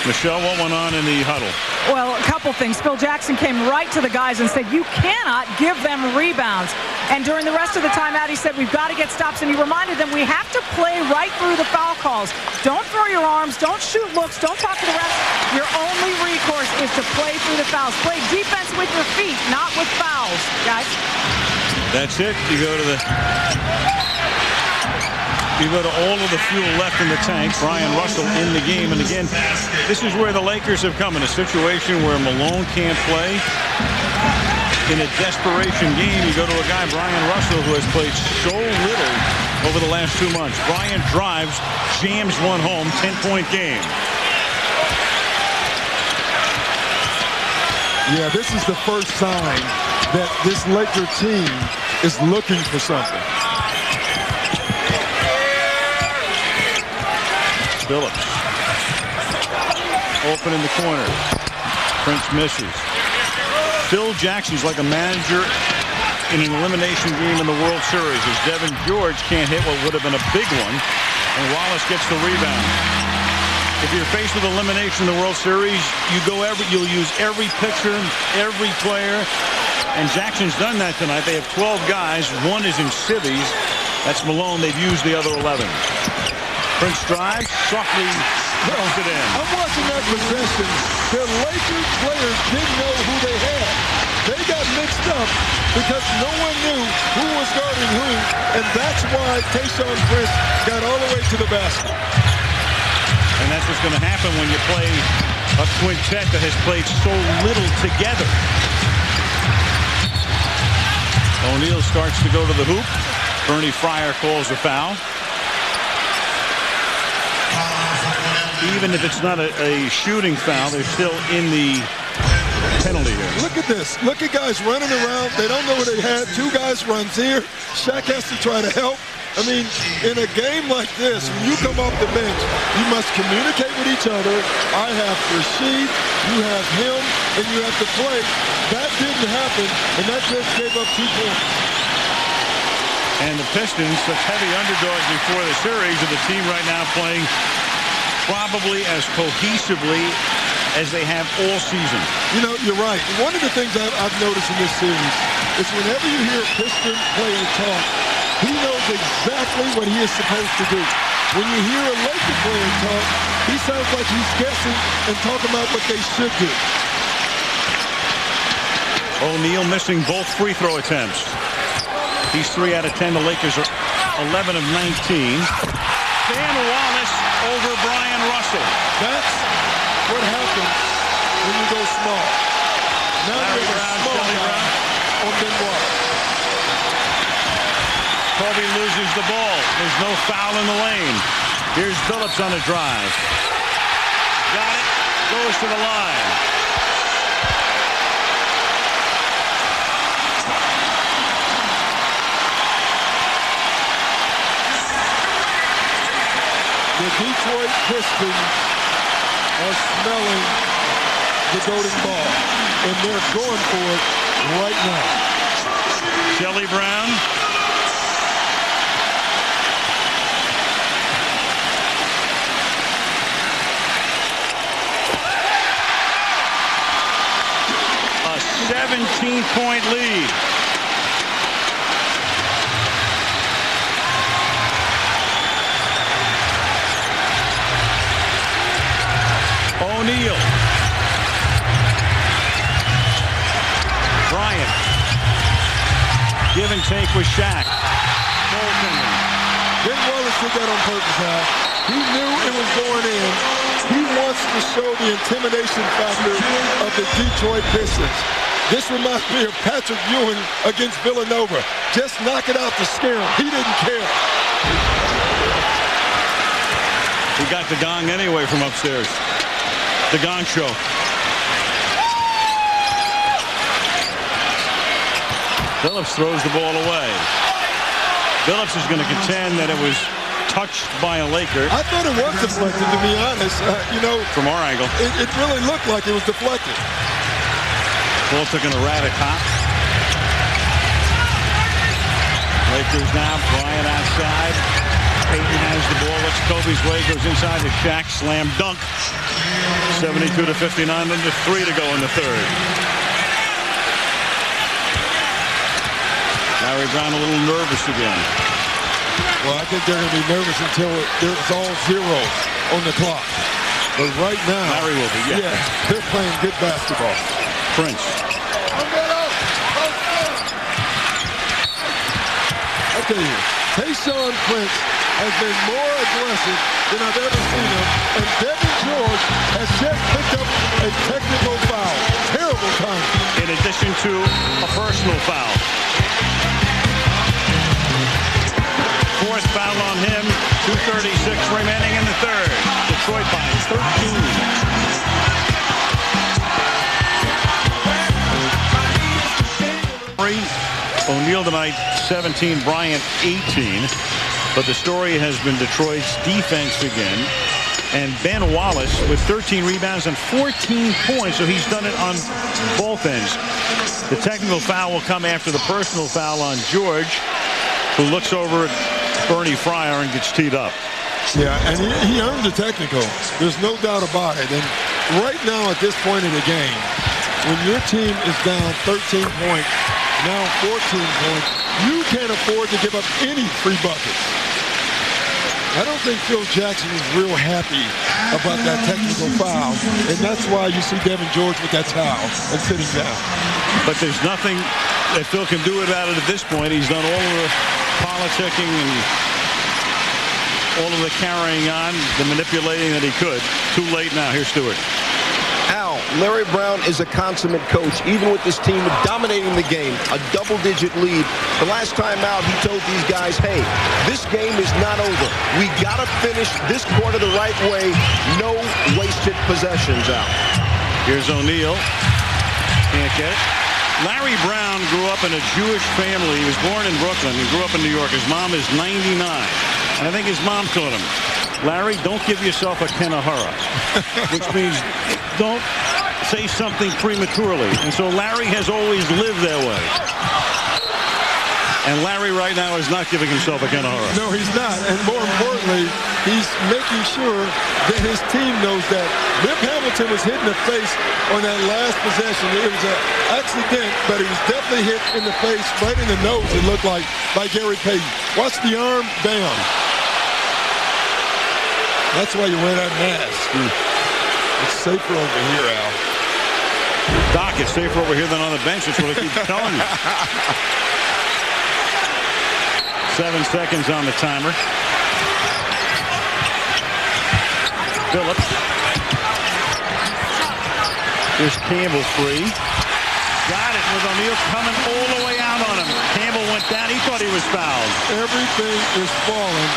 Michelle, what went on in the huddle? Well, a couple things. Phil Jackson came right to the guys and said, you cannot give them rebounds. And during the rest of the timeout, he said, we've got to get stops. And he reminded them, we have to play right through the foul calls. Don't throw your arms. Don't shoot looks. Don't talk to the refs. Your only recourse is to play through the fouls. Play defense with your feet, not with fouls, guys. That's it. You go to all of the fuel left in the tank. Brian Russell in the game. And again, this is where the Lakers have come in a situation where Malone can't play. In a desperation game, you go to a guy, Brian Russell, who has played so little over the last 2 months. Brian drives, jams one home, 10-point game. Yeah, this is the first sign that this Laker team is looking for something. Billups. Open in the corner. Prince misses. Phil Jackson's like a manager in an elimination game in the World Series as Devin George can't hit what would have been a big one, and Wallace gets the rebound. If you're faced with elimination in the World Series, you'll use every pitcher, every player, and Jackson's done that tonight. They have 12 guys. One is in civvies. That's Malone. They've used the other 11. Prince drives, softly throws it in. I'm watching that possession. The Lakers players didn't know who they had. They got mixed up because no one knew who was guarding who, and that's why Tayshaun Prince got all the way to the basket. And that's what's going to happen when you play a quintet that has played so little together. O'Neal starts to go to the hoop. Bernie Fryer calls a foul. Even if it's not a shooting foul, they're still in the penalty here. Look at this. Look at guys running around. They don't know what they had. Two guys runs here. Shaq has to try to help. I mean, in a game like this, when you come off the bench, you must communicate with each other. I have Rasheed, you have him, and you have to play. That didn't happen, and that just gave up 2 points. And the Pistons, such heavy underdogs before the series, are the team right now playing probably as cohesively as they have all season. You know, you're right. One of the things I've noticed in this series is whenever you hear a Piston player talk, he knows exactly what he is supposed to do. When you hear a Laker player talk, he sounds like he's guessing and talking about what they should do. O'Neal missing both free throw attempts. He's 3 out of 10. The Lakers are 11 of 19. Dan Wallace over Brian Russell. That's what happens when you go small. Now Larry there's a Brown, small Shelly guy Brown. on Ben Wallace. Kobe loses the ball. There's no foul in the lane. Here's Phillips on a drive. Got it. Goes to the line. The Detroit Pistons are smelling the golden ball, and they're going for it right now. Shelly Brown. A 17-point lead. O'Neal. Bryant. Give and take with Shaq. Ben Wallace did that on purpose, Al. He knew it was going in. He wants to show the intimidation factor of the Detroit Pistons. This reminds me of Patrick Ewing against Villanova. Just knock it out to scare him. He didn't care. He got the gong anyway from upstairs. The Gong Show. Phillips throws the ball away. Phillips is going to contend that it was touched by a Laker. I thought it was deflected, to be honest. You know, from our angle, it really looked like it was deflected. Ball took an erratic hop. Lakers now. Bryant outside. Payton has the ball. Looks Kobe's way. Goes inside to Shaq. Slam dunk. 72-59. Under 3 to go in the third. Larry Brown a little nervous again. Well, I think they're going to be nervous until it's all 0 on the clock. But right now, Larry will be. Yeah, they're playing good basketball. Prince. I tell you, Tayshaun Prince has been more aggressive than I've ever seen him, and Devin George has just picked up a technical foul. Terrible time. In addition to a personal foul. Fourth foul on him. 2:36 remaining in the third. Detroit by 13. O'Neal tonight 17, Bryant 18. But the story has been Detroit's defense again. And Ben Wallace with 13 rebounds and 14 points, so he's done it on both ends. The technical foul will come after the personal foul on George, who looks over at Bernie Fryer and gets teed up. Yeah, and he earned the technical. There's no doubt about it. And right now at this point in the game, when your team is down 13 points, now 14 points, you can't afford to give up any free buckets. I don't think Phil Jackson is real happy about that technical foul, and that's why you see Devin George with that towel and sitting down. But there's nothing that Phil can do about it at this point. He's done all of the politicking and all of the carrying on, the manipulating that he could. Too late now. Here's Stewart. Al, Larry Brown is a consummate coach, even with this team dominating the game, a double-digit lead. The last time out, he told these guys, hey, this game is not over. We got to finish this quarter the right way. No wasted possessions, Al. Here's O'Neal. Can't get it. Larry Brown grew up in a Jewish family. He was born in Brooklyn and grew up in New York. His mom is 99. And I think his mom taught him, Larry, don't give yourself a Kenahara, which means don't say something prematurely. And so Larry has always lived that way. And Larry right now is not giving himself a Kenahara. No, he's not. And more importantly, he's making sure that his team knows that. Rip Hamilton was hit in the face on that last possession. It was an accident, but he was definitely hit in the face, right in the nose, it looked like, by Gary Payton. Watch the arm, bam. That's why you wear that mask. It's safer over here, Al. Doc, it's safer over here than on the bench. That's what I keep telling you. 7 seconds on the timer. Phillips. Here's Campbell free. Got it with O'Neal coming all the way out on him. Campbell went down. He thought he was fouled. Everything is falling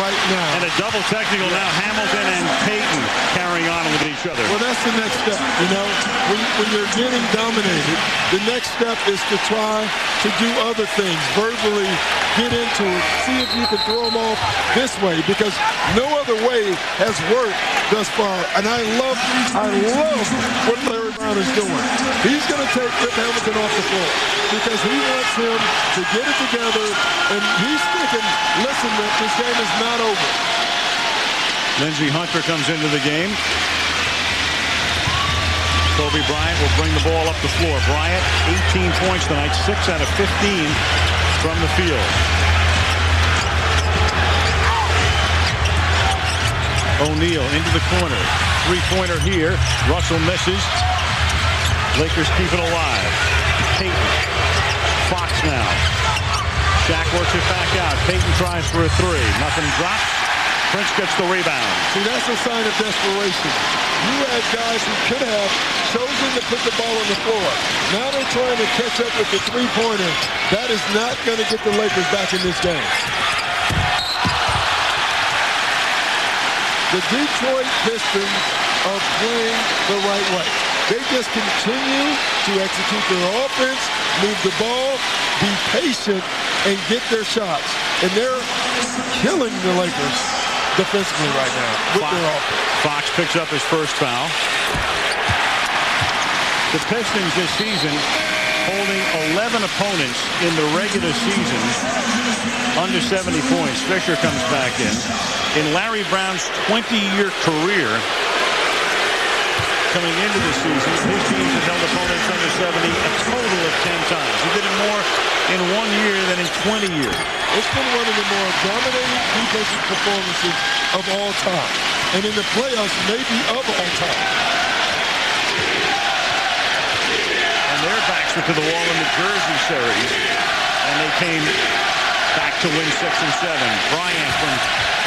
right now. And a double technical now. Hamilton and Payton carrying on with each other. Well, that's the next step. You know, when you're getting dominated, the next step is to try to do other things. Verbally get into it. See if you can throw them off this way, because no other way has worked thus far. And I love what Larry Brown is doing. He's going to take Rip Hamilton off the floor because he wants him to get it together, and he's thinking, listen, Rip, this game is not over. Lindsey Hunter comes into the game. Kobe Bryant will bring the ball up the floor. Bryant, 18 points tonight, 6 out of 15 from the field. O'Neal into the corner. Three-pointer here. Russell misses. Lakers keep it alive. Payton. Fox now. Shaq works it back out. Payton tries for a three. Nothing drops. Prince gets the rebound. See, that's a sign of desperation. You had guys who could have chosen to put the ball on the floor. Now they're trying to catch up with the three-pointer. That is not going to get the Lakers back in this game. The Detroit Pistons are playing the right way. They just continue to execute their offense, move the ball, be patient, and get their shots. And they're killing the Lakers defensively right now with their offense. Fox picks up his first foul. The Pistons this season holding 11 opponents in the regular season under 70 points. Fisher comes back in. In Larry Brown's 20-year career, coming into the season, his teams have held opponents under 70 a total of 10 times. He did it more in 1 year than in 20 years. It's been one of the more dominating defensive performances of all time. And in the playoffs, maybe of all time. And their backs were to the wall in the Jersey series. And they came back to win 6 and 7. Bryant from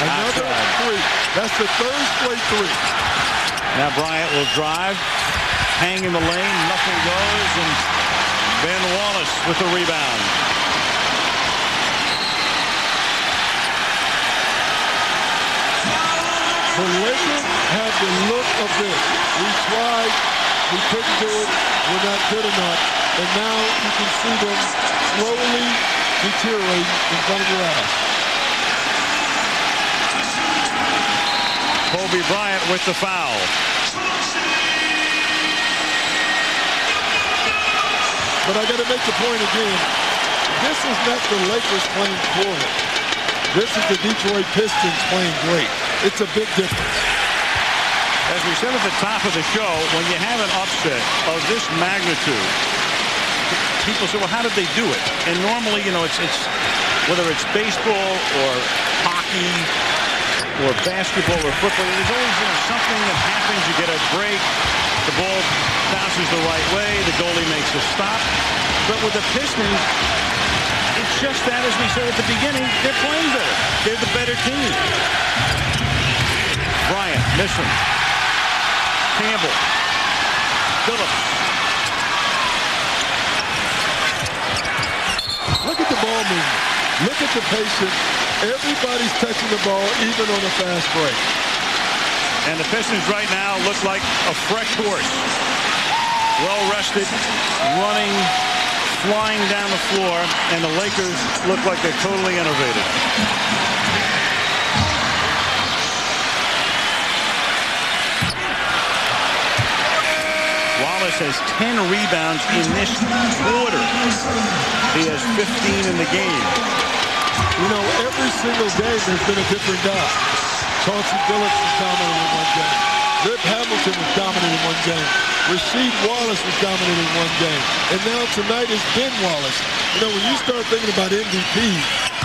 another three. That's the third straight three. Now Bryant will drive, hang in the lane, nothing goes, and Ben Wallace with the rebound. The Lakers have the look of this. We tried, we couldn't do it, we're not good enough, and now you can see them slowly deteriorate in front of your eyes. Kobe Bryant with the foul. But I got to make the point again. This is not the Lakers playing poorly. This is the Detroit Pistons playing great. It's a big difference. As we said at the top of the show, when you have an upset of this magnitude, people say, well, how did they do it? And normally, you know, it's whether it's baseball or hockey or basketball or football, there's always something that happens. You get a break, the ball bounces the right way, the goalie makes a stop. But with the Pistons, it's just that, as we said at the beginning, they're playing better. They're the better team. Bryant missing. Campbell. Phillips. Look at the ball movement. Look at the patience. Everybody's touching the ball, even on a fast break. And the Pistons right now look like a fresh horse. Well rested, running, flying down the floor, and the Lakers look like they're totally innovative. Wallace has 10 rebounds in this quarter. He has 15 in the game. You know, every single game there's been a different guy. Chauncey Billups was dominant in one game. Rip Hamilton was dominant in one game. Rasheed Wallace was dominant in one game. And now tonight is Ben Wallace. You know, when you start thinking about MVP,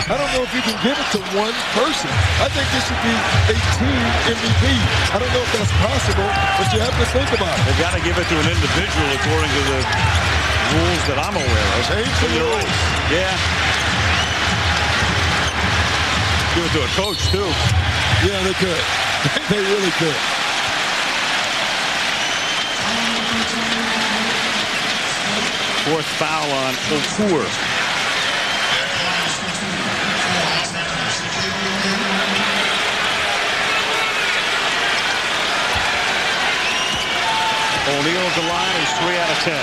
I don't know if you can give it to one person. I think this should be a team MVP. I don't know if that's possible, but you have to think about it. They've got to give it to an individual according to the rules that I'm aware of. Change the rules. Yeah. Give it to a coach, too. Yeah, they could. They really could. Fourth foul on Okur. O'Neal at the line is 3 out of 10.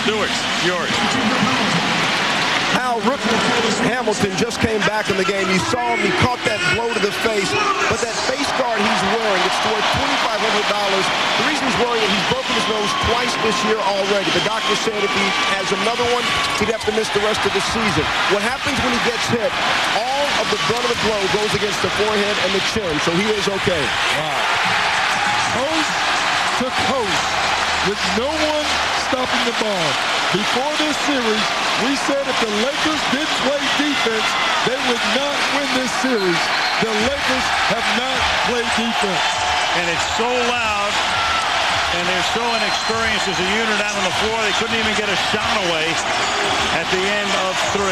Stewart, yours. Al, Rip Hamilton just came back in the game. You saw him, he caught that blow to the face, but that face guard he's wearing, it's worth $2,500. The reason he's wearing it, he's broken his nose twice this year already. The doctor said if he has another one, he'd have to miss the rest of the season. What happens when he gets hit, all of the brunt of the blow goes against the forehead and the chin, so he is okay. Wow. Coast to coast with no one stopping the ball. Before this series, we said if the Lakers didn't play defense, they would not win this series. The Lakers have not played defense. And it's so loud, and they're so inexperienced as a unit out on the floor, they couldn't even get a shot away at the end of 3.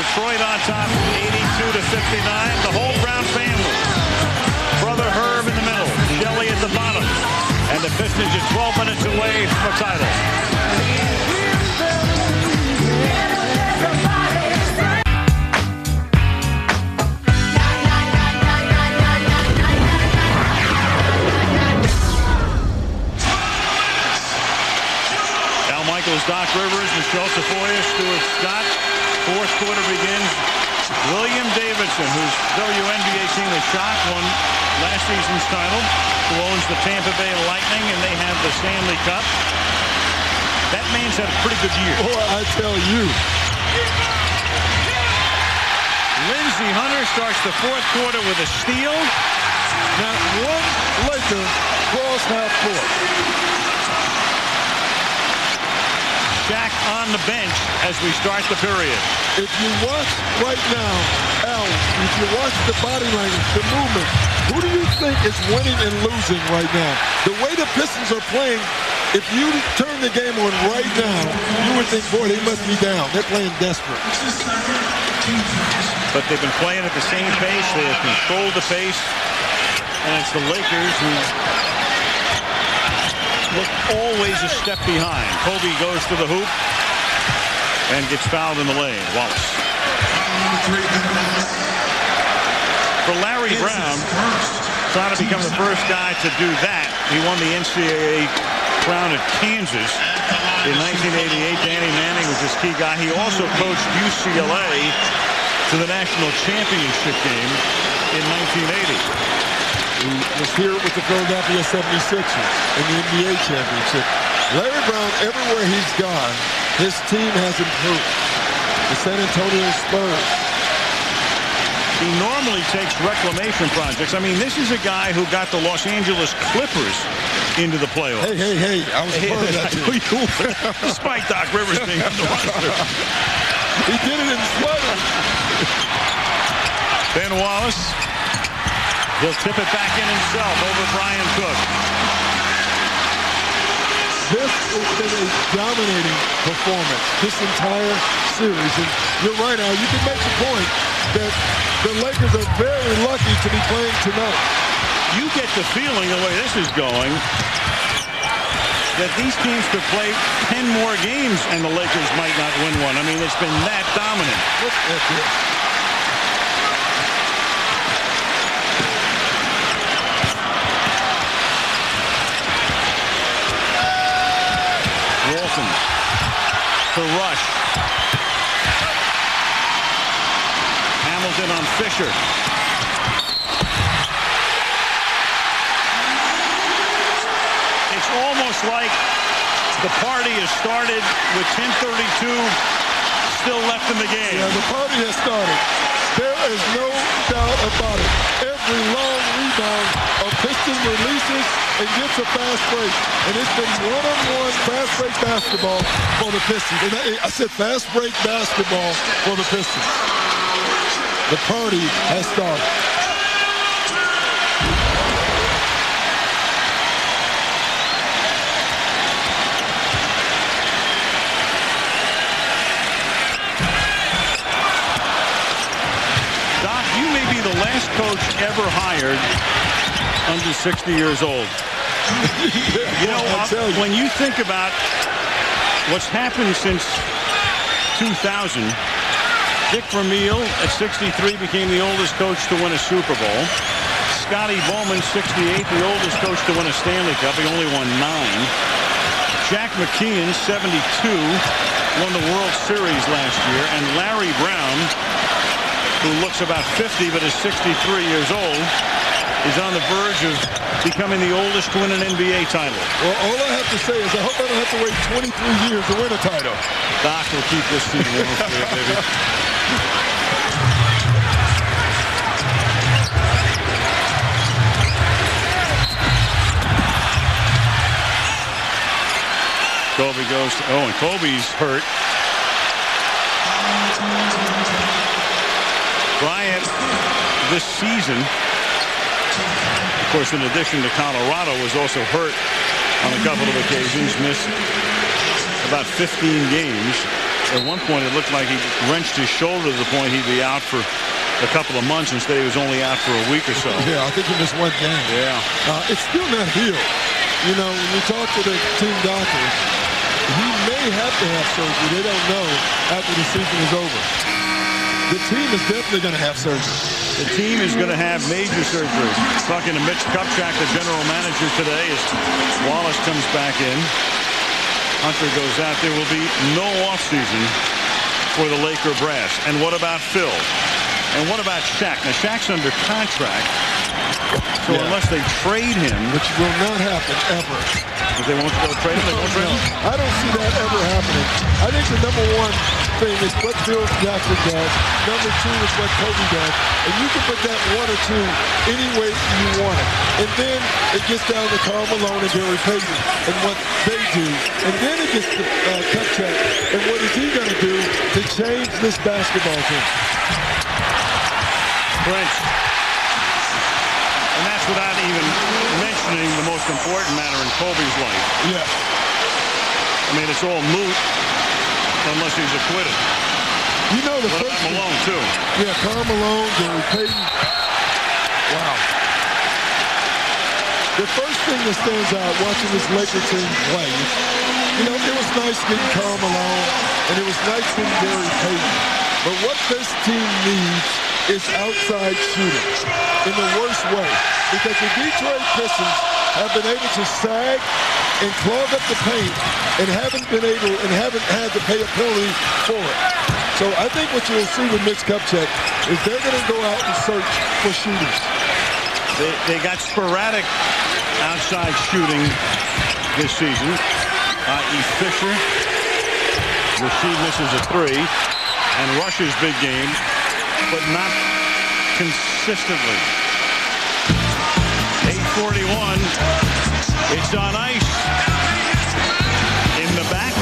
Detroit on top, 82-59. The whole Brown family. Brother Herb in the middle, Shelley at the bottom. And the Pistons are 12 minutes away from the title. Al Michaels, Doc Rivers, Michelle Tafoya, Stuart Scott. Fourth quarter begins. William Davidson, whose WNBA team has shot, won last season's title, who owns the Tampa Bay Lightning, and they have the Stanley Cup. That man's had a pretty good year. Boy, I tell you. Lindsey Hunter starts the fourth quarter with a steal. Not one Laker cross half court. Shaq on the bench as we start the period. If you watch right now, Al, if you watch the body language, the movement, who do you think is winning and losing right now? The way the Pistons are playing, if you turn the game on right now, you would think, boy, they must be down. They're playing desperate. But they've been playing at the same pace. They have controlled the pace. And it's the Lakers who look always a step behind. Kobe goes to the hoop and gets fouled in the lane. Wallace. For Larry Brown, trying to become the first guy to do that. He won the NCAA crown at Kansas in 1988. Danny Manning was his key guy. He also coached UCLA to the national championship game in 1980. He was here with the Philadelphia 76ers in the NBA championship. Larry Brown, everywhere he's gone, his team has improved. The San Antonio Spurs. He normally takes reclamation projects. I mean, this is a guy who got the Los Angeles Clippers into the playoffs. Hey, I was a part of that too. Despite Doc Rivers being on the roster. He did it in sweater. Ben Wallace. He'll tip it back in himself over Brian Cook. This has been a dominating performance this entire series. And you're right, Al. You can make the point that the Lakers are very lucky to be playing tonight. You get the feeling, the way this is going, that these teams could play 10 more games and the Lakers might not win one. I mean, it's been that dominant. Look at this. Walton to Rush. Hamilton on Fisher. It's almost like the party has started with 10:32 still left in the game. Yeah, the party has started. There is no doubt about it. Every long rebound, a Piston releases and gets a fast break. And it's been one-on-one fast break basketball for the Pistons. And I said fast break basketball for the Pistons. The party has started. Doc, you may be the last coach ever hired under 60 years old. You know, when you think about what's happened since 2000, Dick Vermeil at 63 became the oldest coach to win a Super Bowl. Scotty Bowman, 68, the oldest coach to win a Stanley Cup. He only won 9. Jack McKeon, 72, won the World Series last year. And Larry Brown, who looks about 50 but is 63 years old, is on the verge of becoming the oldest to win an NBA title. Well, all I have to say is I hope I don't have to wait 23 years to win a title. Doc will keep this team warm for you, baby. Kobe goes to, and Kobe's hurt. Bryant this season, of course, in addition to Colorado, was also hurt on a couple of occasions, missed about 15 games. At one point, it looked like he wrenched his shoulder to the point he'd be out for a couple of months. Instead, he was only out for a week or so. Yeah, I think he missed one game. Yeah. It's still not healed. You know, when you talk to the team doctors, he may have to have surgery. They don't know after the season is over. The team is definitely going to have surgery. The team is going to have major surgery. Talking to Mitch Kupchak, the general manager today, as Wallace comes back in. Hunter goes out. There will be no offseason for the Laker brass. And what about Phil? And what about Shaq? Now, Shaq's under contract. So unless they trade him, which will not happen ever. If they won't go trade him, they won't trade him? I don't see that ever happening. I think the number one thing is what Phil Jackson does. Number two is what Kobe does. And you can put that one or two any way you want it. And then it gets down to Karl Malone and Gary Payton and what they do. And then it gets to Kupchak. And what is he going to do to change this basketball team? Prince. And that's without even mentioning the most important matter in Kobe's life. Yeah. I mean, it's all moot unless he's acquitted. You know the what first about Malone, too? Yeah, Karl Malone, Gary Payton. Wow. The first thing that stands out watching this Laker team play, you know, it was nice getting Karl Malone, and it was nice getting Gary Payton. But what this team needs is outside shooting in the worst way. Because the Detroit Pistons have been able to sag and clog up the paint and haven't had to pay a penalty for it. So I think what you'll see with Mitch Kupchak is they're going to go out and search for shooters. They got sporadic outside shooting this season, i.e. Fisher. Rasheed misses a three, and Rush's big game, but not consistently. 8:41. It's on ice. In the back,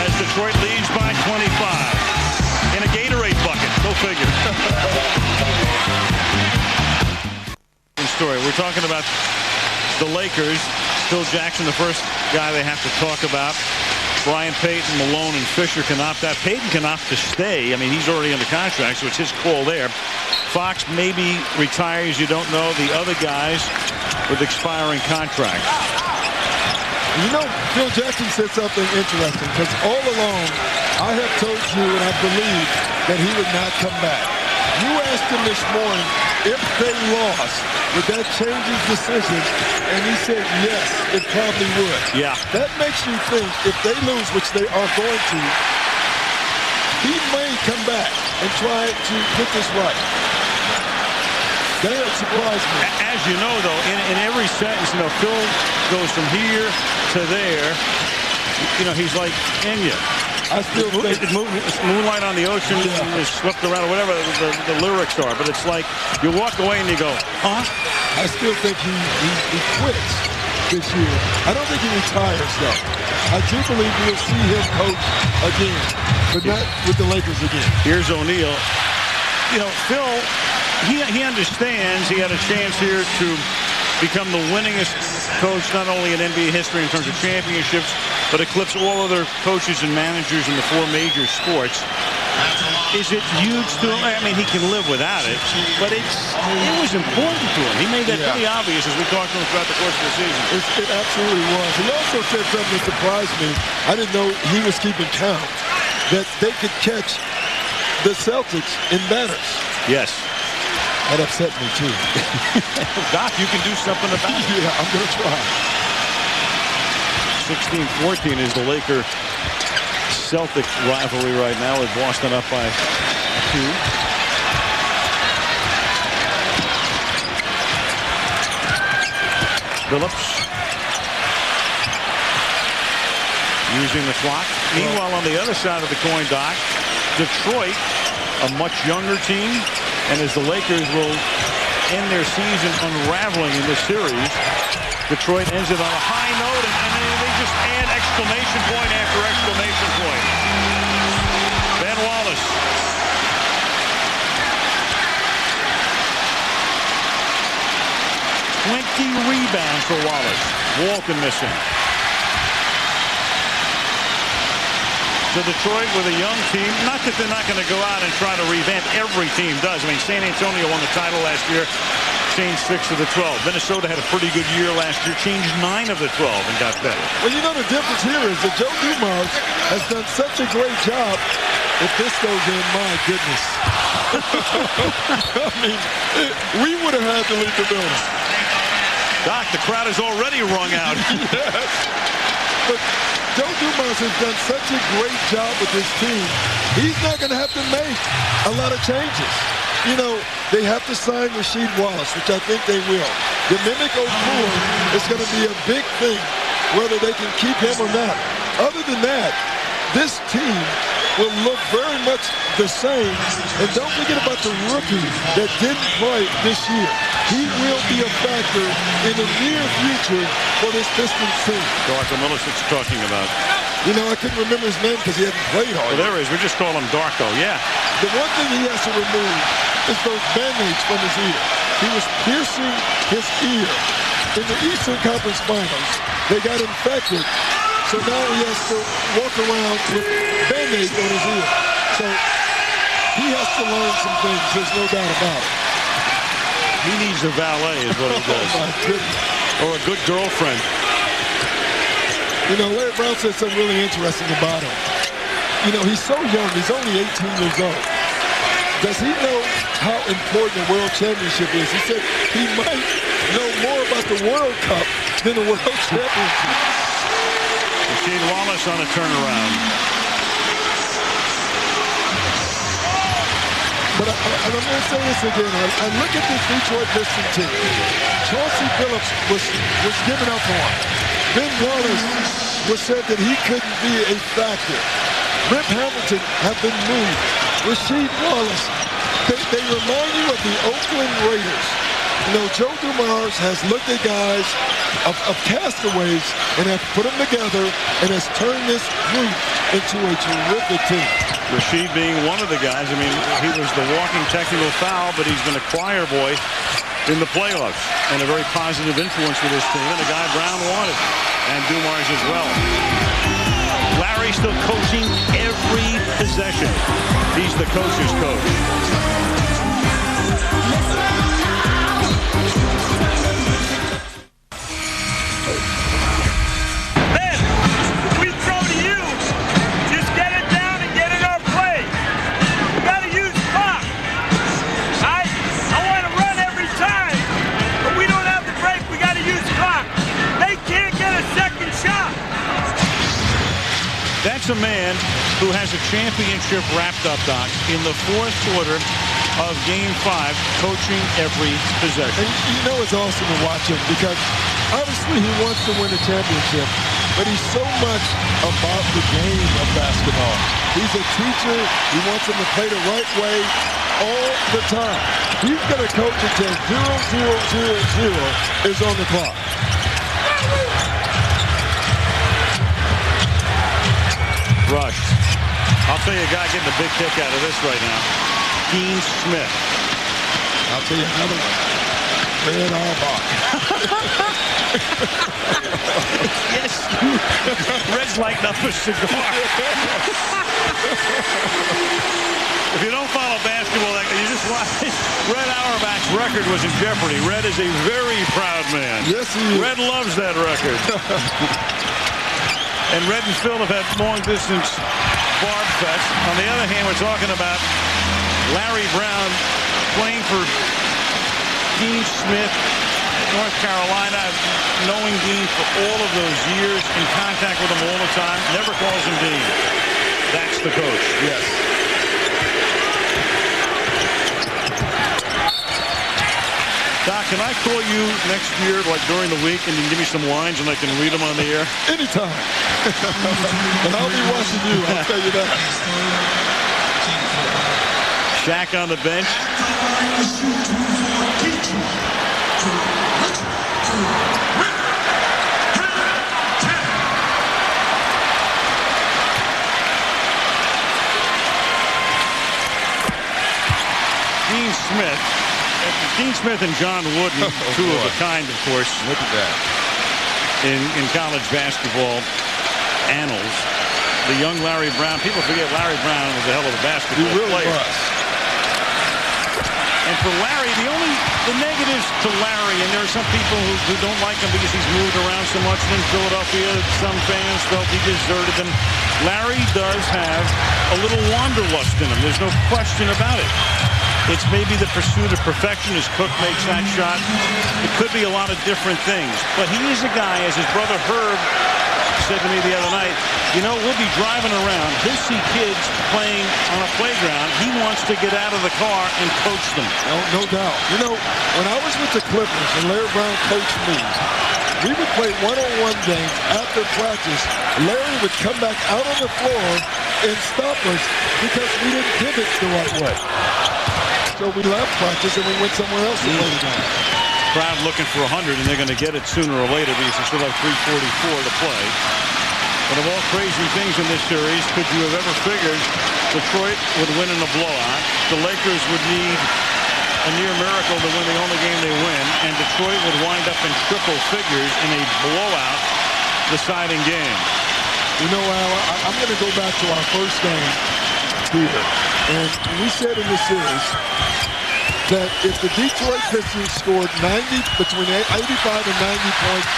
as Detroit leads by 25. In a Gatorade bucket. Go figure. Story. We're talking about the Lakers. Phil Jackson, the first guy they have to talk about. Brian Payton, Malone, and Fisher can opt out. Payton can opt to stay. I mean, he's already under contract, so it's his call there. Fox maybe retires. You don't know. The other guys with expiring contracts. You know, Phil Jackson said something interesting, because all along I have told you, and I believe, that he would not come back. You asked him this morning if they lost, would that change his decision? And he said yes, it probably would. Yeah. That makes you think if they lose, which they are going to, he may come back and try to get this right. That would surprise me. As you know, though, in every sentence, you know, Phil goes from here to there. You know, he's like Enya. I still think Moonlight on the Ocean is swept around, or whatever the lyrics are. But it's like you walk away and you go, huh? I still think he quits this year. I don't think he retires, though. I do believe we'll see him coach again, but not with the Lakers again. Here's O'Neal. You know, Phil, he understands he had a chance here to become the winningest coach, not only in NBA history in terms of championships, but eclipse all other coaches and managers in the four major sports. Is it huge to him? I mean, he can live without it, but it was important to him. He made that pretty obvious as we talked to him throughout the course of the season. It absolutely was. He also said something that surprised me. I didn't know he was keeping count, that they could catch the Celtics in banners. Yes. That upset me, too. Doc, you can do something about it. Yeah, I'm going to try. 16-14 is the Laker-Celtic rivalry right now, with Boston up by 2. Phillips using the clock. Meanwhile, on the other side of the coin, Doc, Detroit, a much younger team, and as the Lakers will end their season unraveling in this series, Detroit ends it on a high note, and they just add exclamation point after exclamation point. Ben Wallace. Rebounds for Wallace. Walton missing. So Detroit with a young team, not that they're not going to go out and try to revamp. Every team does. I mean, San Antonio won the title last year, changed 6 of the 12. Minnesota had a pretty good year last year, changed 9 of the 12 and got better. Well, you know, the difference here is that Joe Dumars has done such a great job. If this goes in, my goodness. I mean, we would have had to leave the building. Doc, the crowd is already wrung out. Yes. But Joe Dumars has done such a great job with his team. He's not going to have to make a lot of changes. You know, they have to sign Rasheed Wallace, which I think they will. Dominic O'Croy is going to be a big thing, whether they can keep him or not. Other than that, this team will look very much the same. And don't forget about the rookie that didn't play this year. He will be a factor in the near future for this Pistons team. Darko Milicic's talking about. You know, I couldn't remember his name because he hadn't played all year. There he is. We just call him Darko, yeah. The one thing he has to remove is those band-aids from his ear. He was piercing his ear. In the Eastern Conference Finals, they got infected. So now he has to walk around with band-aids on his ear. So he has to learn some things. There's no doubt about it. He needs a valet is what he does. Oh, my goodness. Or a good girlfriend. You know, Larry Brown said something really interesting about him. you know, he's so young. He's only 18 years old. Does he know how important the World Championship is? He said he might know more about the World Cup than the World Championship. Rasheed Wallace on a turnaround. But I'm going to say this again. I look at this Detroit Pistons team. Chauncey Billups was given up on. Ben Wallace was said that he couldn't be a factor. Rip Hamilton have been moved. Rasheed Wallace, they remind you of the Oakland Raiders. You know, Joe Dumars has looked at guys of castaways and has put them together and has turned this group into a terrific team. Rasheed being one of the guys. I mean, he was the walking technical foul, but he's been a choir boy in the playoffs and a very positive influence with his team, and a guy Brown wanted, and Dumars as well. Larry still coaching every possession. He's the coach's coach. That's a man who has a championship wrapped up, Doc, in the fourth quarter of Game 5, coaching every possession. And you know it's awesome to watch him because obviously he wants to win a championship, but he's so much about the game of basketball. He's a teacher. He wants them to play the right way all the time. He's going to coach until 0-0-0-0 is on the clock. Rush. I'll tell you a guy getting a big kick out of this right now. Dean Smith. I'll tell you another one. Red Auerbach. Yes. Red's lighting up a cigar. If you don't follow basketball, you just watch. Red Auerbach's record was in jeopardy. Red is a very proud man. Yes, he is. Red loves that record. And Red and Phil have had long-distance barb fest. On the other hand, we're talking about Larry Brown playing for Dean Smith, North Carolina, knowing Dean for all of those years, in contact with him all the time, never calls him Dean. That's the coach. Yes. Doc, can I call you next year, like during the week, and you can give me some lines and I can read them on the air? Anytime. And I'll be watching you, I'll tell you that. Shaq on the bench. Dean Smith and John Wooden, two of a kind, of course. Look at that. In college basketball annals. The young Larry Brown. People forget Larry Brown was a hell of a basketball player. Was. And for Larry, the negatives to Larry, and there are some people who don't like him because he's moved around so much in Philadelphia. Some fans felt he deserted them. Larry does have a little wanderlust in him. There's no question about it. It's maybe the pursuit of perfection as Cook makes that shot. It could be a lot of different things. But he is a guy, as his brother Herb said to me the other night, you know, we'll be driving around. He'll see kids playing on a playground. He wants to get out of the car and coach them. No doubt. You know, when I was with the Clippers and Larry Brown coached me, we would play one-on-one games after practice. Larry would come back out on the floor and stop us because we didn't pivot the right way. So we left practice and we went somewhere else to play the game. Crowd looking for 100, and they're going to get it sooner or later because they still have 3:44 to play. But of all crazy things in this series, could you have ever figured Detroit would win in a blowout? The Lakers would need a near miracle to win the only game they win, and Detroit would wind up in triple figures in a blowout deciding game. You know, Al, I'm going to go back to our first game here. And we said in this series that if the Detroit Pistons scored between 85 and 90 points,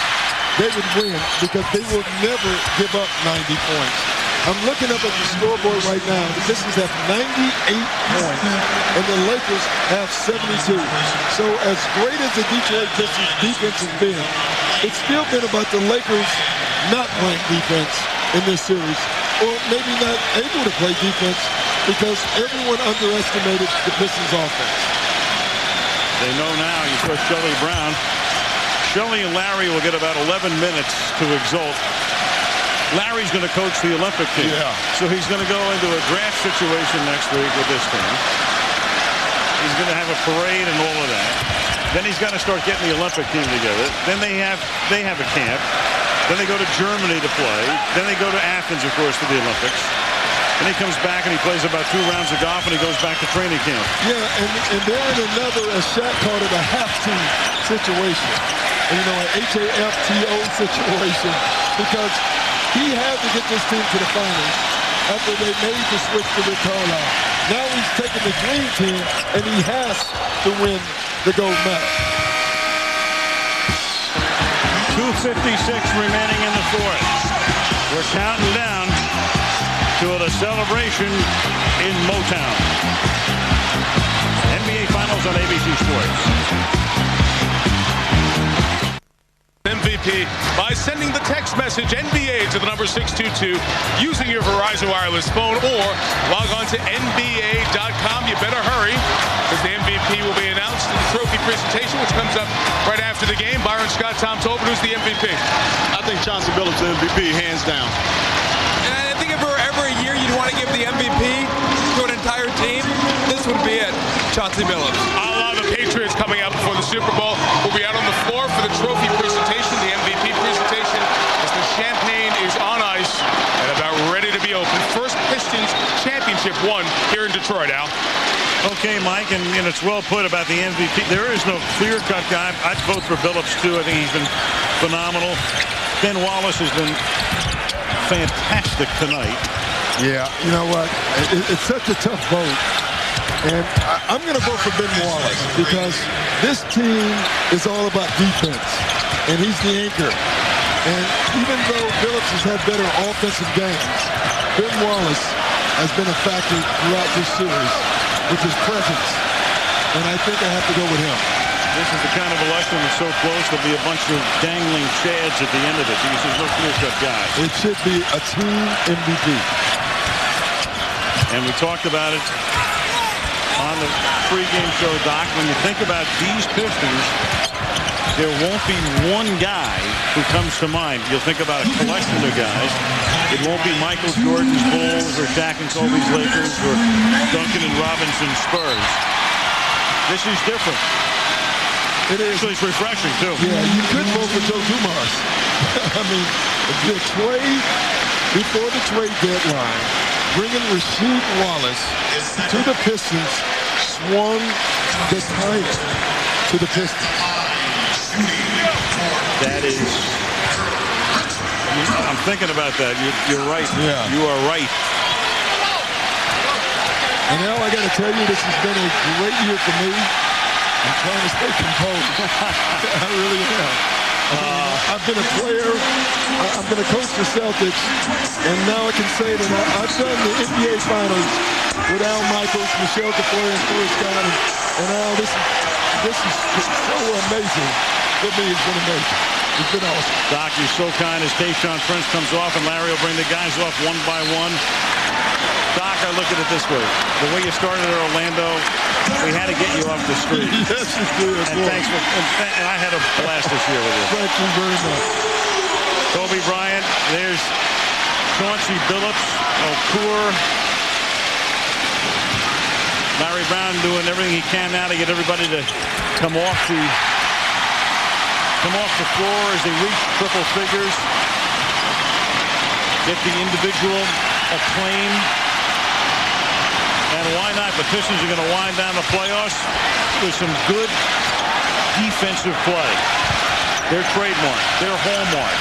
they would win because they will never give up 90 points. I'm looking up at the scoreboard right now. The Pistons have 98 points, and the Lakers have 72. So as great as the Detroit Pistons defense has been, it's still been about the Lakers not playing defense in this series, or maybe not able to play defense because everyone underestimated the Pistons offense. They know now. You saw Shelly Brown. Shelly and Larry will get about 11 minutes to exult. Larry's going to coach the Olympic team. Yeah. So he's going to go into a draft situation next week with this team. He's going to have a parade and all of that. Then he's got to start getting the Olympic team together. Then they have a camp. Then they go to Germany to play. Then they go to Athens, of course, for the Olympics. Then he comes back and he plays about 2 rounds of golf and he goes back to training camp. Yeah, and they're in another, as Shaq called it, a half-team situation. And, you know, an HAFTO situation, because he had to get this team to the finals after they made the switch to Rick Carlisle. Now he's taking the dream team, and he has to win the gold medal. 2:56 remaining in the fourth. We're counting down to the celebration in Motown. NBA Finals on ABC Sports. MVP by sending the text message NBA to the number 622 using your Verizon wireless phone, or log on to NBA.com. You better hurry, because the MVP will be announced in the trophy presentation, which comes up right after the game. Byron Scott, Tom Tobin, who's the MVP? I think Chauncey Billups is MVP, hands down. And I think if every year you'd want to give the MVP to an entire team, this would be it. Chauncey Billups. A lot of the Patriots coming out before the Super Bowl will be out on the floor for the trophy presentation, the MVP presentation, as the champagne is on ice and about ready to be opened. First Pistons championship won here in Detroit, Al. Okay, Mike, and it's well put about the MVP. There is no clear-cut guy. I'd vote for Billups, too. I think he's been phenomenal. Ben Wallace has been fantastic tonight. Yeah, you know what? It's such a tough vote. And I'm going to vote for Ben Wallace because this team is all about defense, and he's the anchor. And even though Billups has had better offensive games, Ben Wallace has been a factor throughout this series with his presence. And I think I have to go with him. This is the kind of election that's so close, there'll be a bunch of dangling chads at the end of it because there's no clear-cut guy. It should be a team MVP. And we talked about it on the pregame show, Doc. When you think about these Pistons, there won't be one guy who comes to mind. You'll think about a collection of guys. It won't be Michael Jordan's Bulls or Shaq and Kobe's Lakers or Duncan and Robinson's Spurs. This is different. It is. Actually, it's refreshing, too. Yeah, you could vote for Joe Dumars. I mean, the trade, before the trade deadline, bringing Rasheed Wallace to the Pistons swung the title to the Pistons. That is, I'm thinking about that. You're right. Yeah. You are right. And now I got to tell you, this has been a great year for me. I'm trying to stay composed. I really am. I've been a player. I'm going to coach the Celtics. And now I can say that I've done the NBA Finals with Al Michaels, Michelle DeFleur, and Phil Scott. And Al, this is so amazing. For me, it's been amazing. It's been awesome. Doc, you're so kind as Tayshaun Prince comes off and Larry will bring the guys off one by one. Doc, I look at it this way. The way you started at Orlando, we had to get you off the street. Yes, you did. And thanks for, and I had a blast this year with you. Thank you very much. Kobe Bryant, there's Chauncey Billups, Okur, Larry Brown doing everything he can now to get everybody to come off the floor as they reach triple figures. Get the individual acclaim. And why not? The Pistons are going to wind down the playoffs with some good defensive play. Their trademark, their hallmark.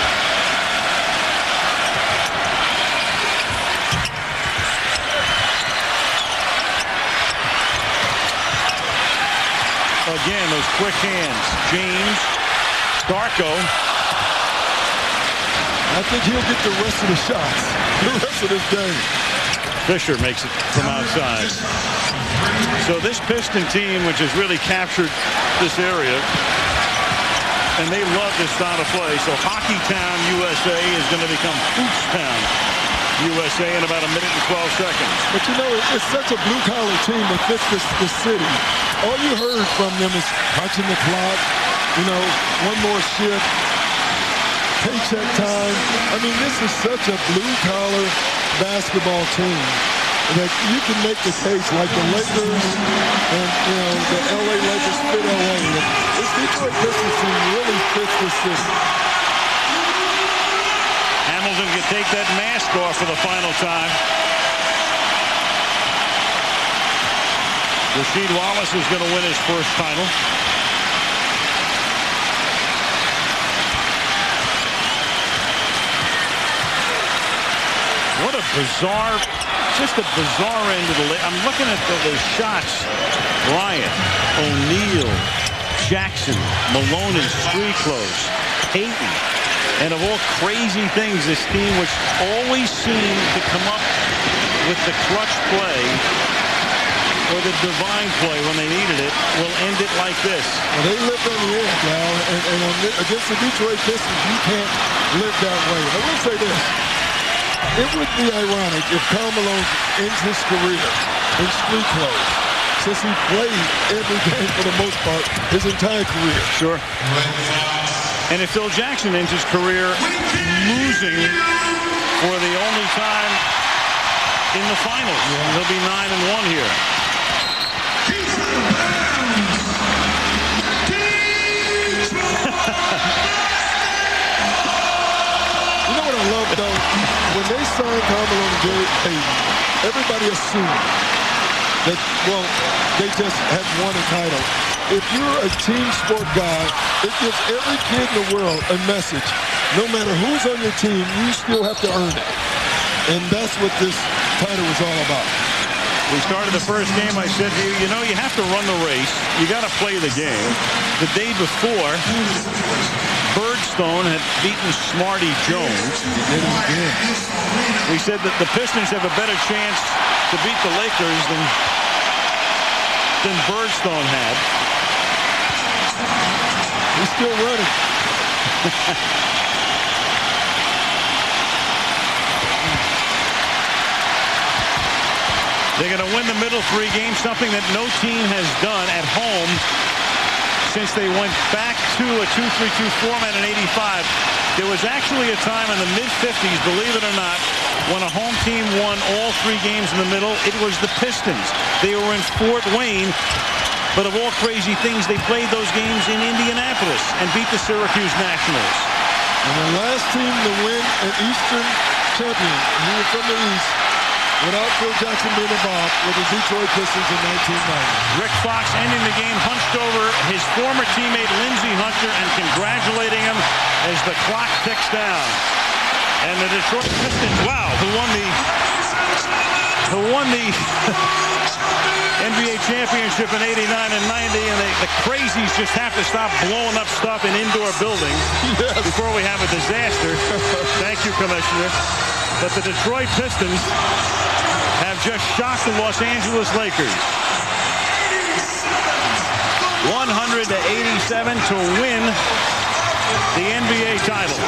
Again, those quick hands. James, Darko. I think he'll get the rest of the shots, the rest of this game. Fisher makes it from outside. So this Piston team, which has really captured this area, and they love this style of play. So Hockey Town, USA is going to become Hoops Town, USA in about 1 minute and 12 seconds. But you know, it's such a blue-collar team that fits this city. All you heard from them is punching the clock, you know, one more shift, paycheck time. I mean, this is such a blue-collar basketball team that you can make the case like the Lakers and, you know, the LA Lakers fit LA. This Detroit Pistons team really fits this city. Hamilton can take that mask off for the final time. Rasheed Wallace is going to win his first title. What a bizarre, just a bizarre end of the league. I'm looking at the shots. Bryant, O'Neal, Jackson, Malone in street clothes, Payton. And of all crazy things, this team, which always seemed to come up with the clutch play or the divine play when they needed it, will end it like this. Well, they lived on the edge, Al, and against the Detroit Pistons, you can't live that way. I will say this. It would be ironic if Karl Malone ends his career in street clothes, since he played every game for the most part his entire career. Sure. And if Phil Jackson ends his career losing for the only time in the finals, he'll be 9-1 here. You know what I love, though? When they signed Karl Malone and Gary Payton, everybody assumed that, well, they just had won a title. If you're a team sport guy, it gives every kid in the world a message. No matter who's on your team, you still have to earn it. And that's what this title was all about. We started the first game, I said to you, you know, you have to run the race. You got to play the game. The day before, Birdstone had beaten Smarty Jones. We said that the Pistons have a better chance to beat the Lakers than Birdstone had. He's still running. They're going to win the middle 3 games, something that no team has done at home since they went back to a 2-3-2 format in '85. There was actually a time in the mid-'50s, believe it or not, when a home team won all 3 games in the middle. It was the Pistons. They were in Fort Wayne, but of all crazy things, they played those games in Indianapolis and beat the Syracuse Nationals. And the last team to win an Eastern champion, here from the East, without Phil Jackson being involved, with the Detroit Pistons in 1990. Rick Fox ending the game hunched over his former teammate Lindsey Hunter and congratulating him as the clock ticks down. And the Detroit Pistons, wow, who won the NBA championship in '89 and '90, and the crazies just have to stop blowing up stuff in indoor buildings before we have a disaster. Thank you, Commissioner. But the Detroit Pistons have just shocked the Los Angeles Lakers. 100-87 to win the NBA title.